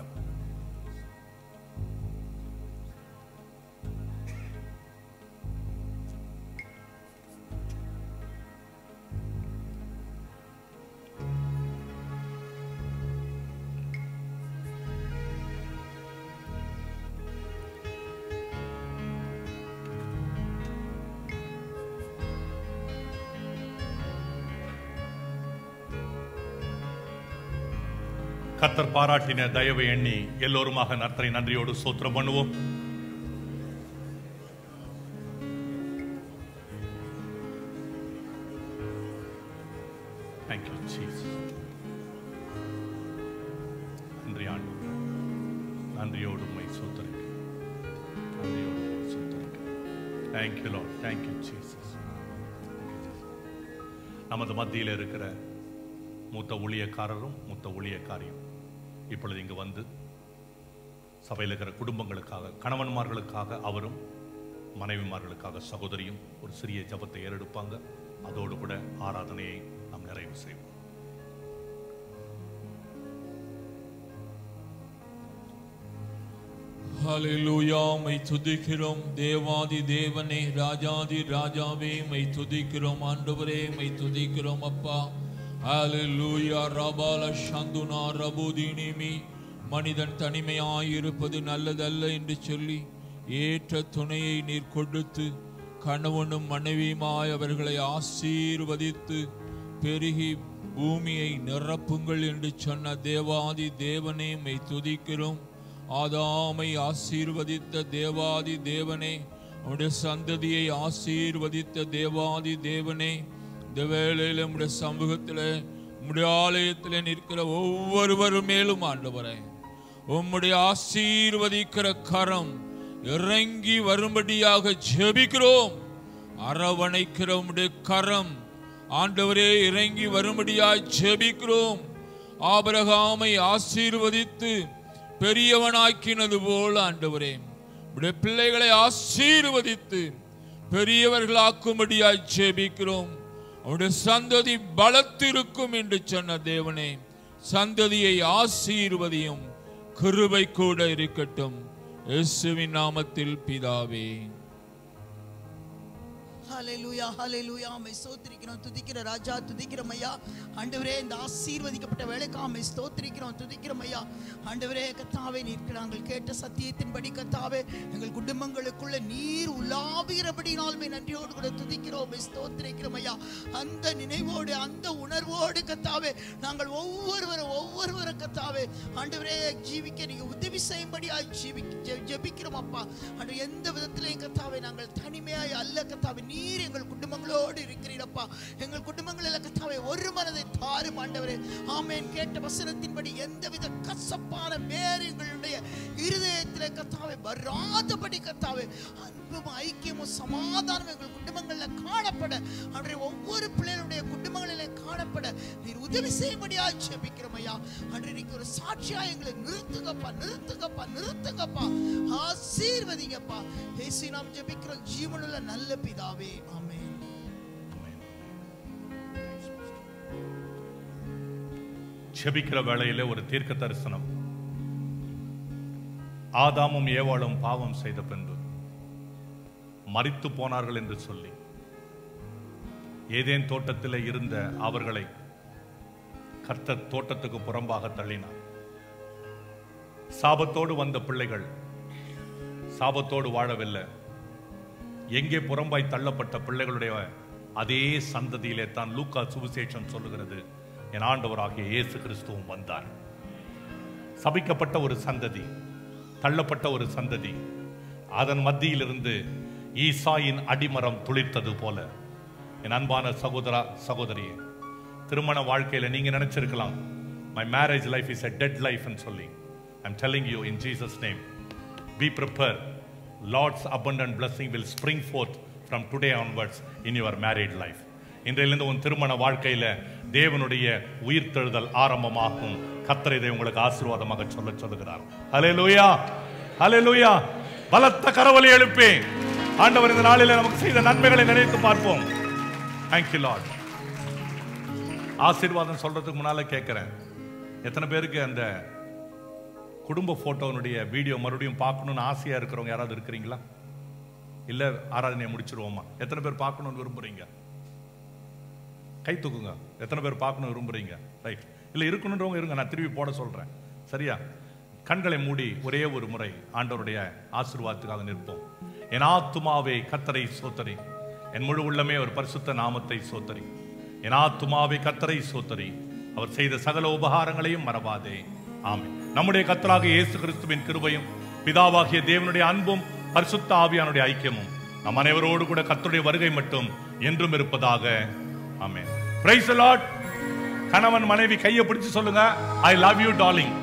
கர்த்தர் பாராட்டின தயவை எண்ணி எல்லோருமாக நர்த்தரை நன்றியோடு ஸ்தோத்திரம் பண்ணுவோம். Thank you, Jesus. நன்றி ஆண்டவரே. நன்றியோடு உம்மை ஸ்தோத்திரிக்கிறேன். நன்றியோடு உம்மை ஸ்தோத்திரிக்கிறேன். Thank you, Lord. Thank you, Jesus. நமது மத்தியில் இருக்கிற மூத்த ஊழியக்காரரும் மூத்த ஊழியக்காரியும் இப்பொழுது இங்கு வந்து சபையில் இருக்கிற குடும்பங்களுக்காக, கணவன்மார்களுக்காக அவரும், மனைவிமார்களுக்காக சகோதரியும் ஒரு சிறிய ஜெபத்தை ஏறெடுப்பாங்க. அதோடு கூட ஆராதனையை நாம் நிறைவு செய்வோம். ஹல்லேலூயா. மை துதிக்கிறோம் தேவாதி தேவனே, ராஜாதி ராஜாவே, மை துதிக்கிறோம் ஆண்டவரே, மை துதிக்கிறோம் அப்பா. ஹல்லேலூயா. ரபால சந்துனா ரபுதினிமி. மனிதன் தனிமையாயிருப்பது நல்லதல்ல என்று சொல்லி ஏற்ற துணையை நீர் கொடுத்து கணவனும் மனைவியுமாய் அவர்களை ஆசீர்வதித்து பெருகி பூமியை நிரப்புங்கள் என்று சொன்ன தேவாதி தேவனே, மை துதிக்கிறோம். ஆதாமை ஆசீர்வதித்த தேவாதி தேவனே, உடைய சந்ததியை ஆசீர்வதித்த தேவாதி தேவனே, இந்த வேளையில் உடைய சமூகத்தில் உம்முடைய ஆலயத்தில் நிற்கிற ஒவ்வொருவர் மேலும் ஆண்டவரே உம்முடைய ஆசீர்வதிக்கிற கரம் இறங்கி வரும்படியாக ஜெபிக்கிறோம். அரவணைக்கிற உம்முடைய கரம் ஆண்டவரே இறங்கி வரும்படியாக ஜெபிக்கிறோம். ஆபிரகாமை ஆசீர்வதித்து பெரியவனாக்கினது போல ஆண்டவரே உடைய பிள்ளைகளை ஆசீர்வதித்து பெரியவர்களாக்கும்படியாய் ஜெபிக்கிறோம். அவருடைய சந்ததி பலத்திருக்கும் என்று சொன்ன தேவனே, சந்ததியை ஆசீர்வதியும். கிருபை கூட இருக்கட்டும். இயேசுவின் நாமத்தில் பிதாவே. ஹல்லேலூயா ஹல்லேலூயா. மை ஸ்தோத்திரிக்கிறோம், துதிக்கிற ராஜா, துதிக்கிறோம் ஐயா. ஆண்டவரே இந்த ஆசீர்வதிக்கப்பட்ட வேளைக்காக மை ஸ்தோத்திரிக்கிறோம், துதிக்கிறோம் ஐயா. ஆண்டவரே கர்த்தாவே, நீர் நாங்கள் கேட்ட சத்தியத்தின்படி கர்த்தாவே எங்கள் குடும்பங்களுக்குள்ள நீர் உலாவுகிறபடினால் மை நன்றியோடு கூட துதிக்கிறோம், மை ஸ்தோத்திரிக்கிறோம் ஐயா. அந்த நினைவோடு அந்த உணர்வோடு கர்த்தாவே நாங்கள் ஒவ்வொருவரும் கர்த்தாவே ஆண்டவரே ஜீவிக்க நீங்க உதவி செய்யும்படியாய் ஜெபிக்கிறோம் அப்பா. ஆண்டவரே எந்த விதத்திலையும் கர்த்தாவே நாங்கள் தனிமையாய் அல்ல கர்த்தாவே, நீர் எங்கள் குடும்பங்களோடு இருக்கிறீரப்பா. எங்கள் குடும்பங்களில் கர்த்தாவே ஒரு மனதை தாரும் ஆண்டவரே. ஆமென். கேட்ட வசனத்தின்படி எந்தவித கசப்பான வேறு எங்களுடைய இருதயத்திலே கர்த்தாவே வராதபடி கர்த்தாவே அன்பும் ஐக்கியமும் சமாதானம் எங்கள் குடும்பங்களில் காணப்பட ஆண்டவரே ஒவ்வொரு பிள்ளைகளுடைய குடும்பங்களிலே காணப்பட நீர் உதவி செய்யும்படியாக ஜெபிக்கிறோம் ஐயா. ஆண்டவரே நீங்க ஒரு சாட்சியா எங்களை நிறுத்துங்கப்பா, ஆசீர்வதிங்கப்பா. இயேசு நாம் ஜெபிக்கிறோம் ஜீவனுள்ள நல்ல பிதாவே. ஆமென். ஜெபிக்கிற வேளையிலே ஒரு தீர்க்க தரிசனம். ஆதாமும் ஏவாளும் பாவம் செய்த பின்பு மரித்து போனார்கள் என்று சொல்லி ஏதேன் தோட்டத்தில் இருந்த அவர்களை கர்த்தர் தோட்டத்துக்கு புறம்பாக தள்ளினார். சாபத்தோடு வந்த பிள்ளைகள் சாபத்தோடு வாழவில்லை. எங்கே புறம்பாய் தள்ளப்பட்ட பிள்ளைகளுடைய அதே சந்ததியிலே தான் லூக்கா சுவிசேஷம் சொல்லுகிறது, என் ஆண்டவராகிய இயேசு கிறிஸ்துவும் வந்தார். சபிக்கப்பட்ட ஒரு சந்ததி, தள்ளப்பட்ட ஒரு சந்ததி, அதன் மத்தியிலிருந்து ஈசாயின் அடிமரம் துளிர்த்தது போல என் அன்பான சகோதரா சகோதரியே, திருமண வாழ்க்கையில நீங்க நினைச்சிருக்கலாம் my marriage life is a dead life ன்னு சொல்லி. I'm telling you in Jesus name, be prepared. Lord's abundant blessing will spring forth from today onwards in your married life. இன்றையிலிருந்து உன் திருமண வாழ்க்கையில தேவனுடைய உயிர்த்தெழுதல் ஆரம்பமாகும். கர்த்தர் இதை உங்களுக்கு ஆசீர்வாதமாக சொல்லுகிறார். ஹல்லேலூயா ஹல்லேலூயா. பலத்த கரவொலி எழுப்பி ஆண்டவர் இந்த நாளிலே நமக்கு செய்த நன்மைகளை நினைத்து பார்ப்போம். Thank you Lord. ஆசீர்வாதம் சொல்றதுக்கு முன்னால கேட்கிறேன், எத்தனை பேருக்கு அந்த குடும்ப போட்டோனுடைய வீடியோ மறுபடியும் பார்க்கணும்னு ஆசையா இருக்கிறவங்க யாராவது இருக்கிறீங்களா? இல்ல ஆராதனையை முடிச்சிருவோமா? எத்தனை பேர் பார்க்கணும்னு விரும்புறீங்க? கை தூக்குங்க. எத்தனை பேர் பார்க்கணும் விரும்புறீங்க? ரைட். இல்ல இருக்கணுன்றவங்க இருங்க, நான் திருப்பி போட சொல்றேன். சரியா? கண்களை மூடி ஒரே ஒரு முறை ஆண்டவருடைய ஆசீர்வாதத்துக்காக நிற்போம். என் ஆத்துமாவே கர்த்தரை ஸ்தோத்திரி, என் முழு உள்ளமே ஒரு பரிசுத்த நாமத்தை ஸ்தோத்திரி. என் ஆத்துமாவே கர்த்தரை ஸ்தோத்திரி, அவர் செய்த சகல உபகாரங்களையும் மறவாதே. ஆமென். நம்முடைய கர்த்தராகிய இயேசு கிறிஸ்துவின் கிருபையும் பிதாவாகிய தேவனுடைய அன்பும் பரிசுத்த ஆவியானுடைய ஐக்கியமும் நம் அனைவரோடு கூட கர்த்தருடைய வருகை மட்டும் என்றும் இருப்பதாக. ஆமென். Praise the Lord. கணவன் மனைவி கையை பிடிச்சு சொல்லுங்க, ஐ லவ் யூ டார்லிங்.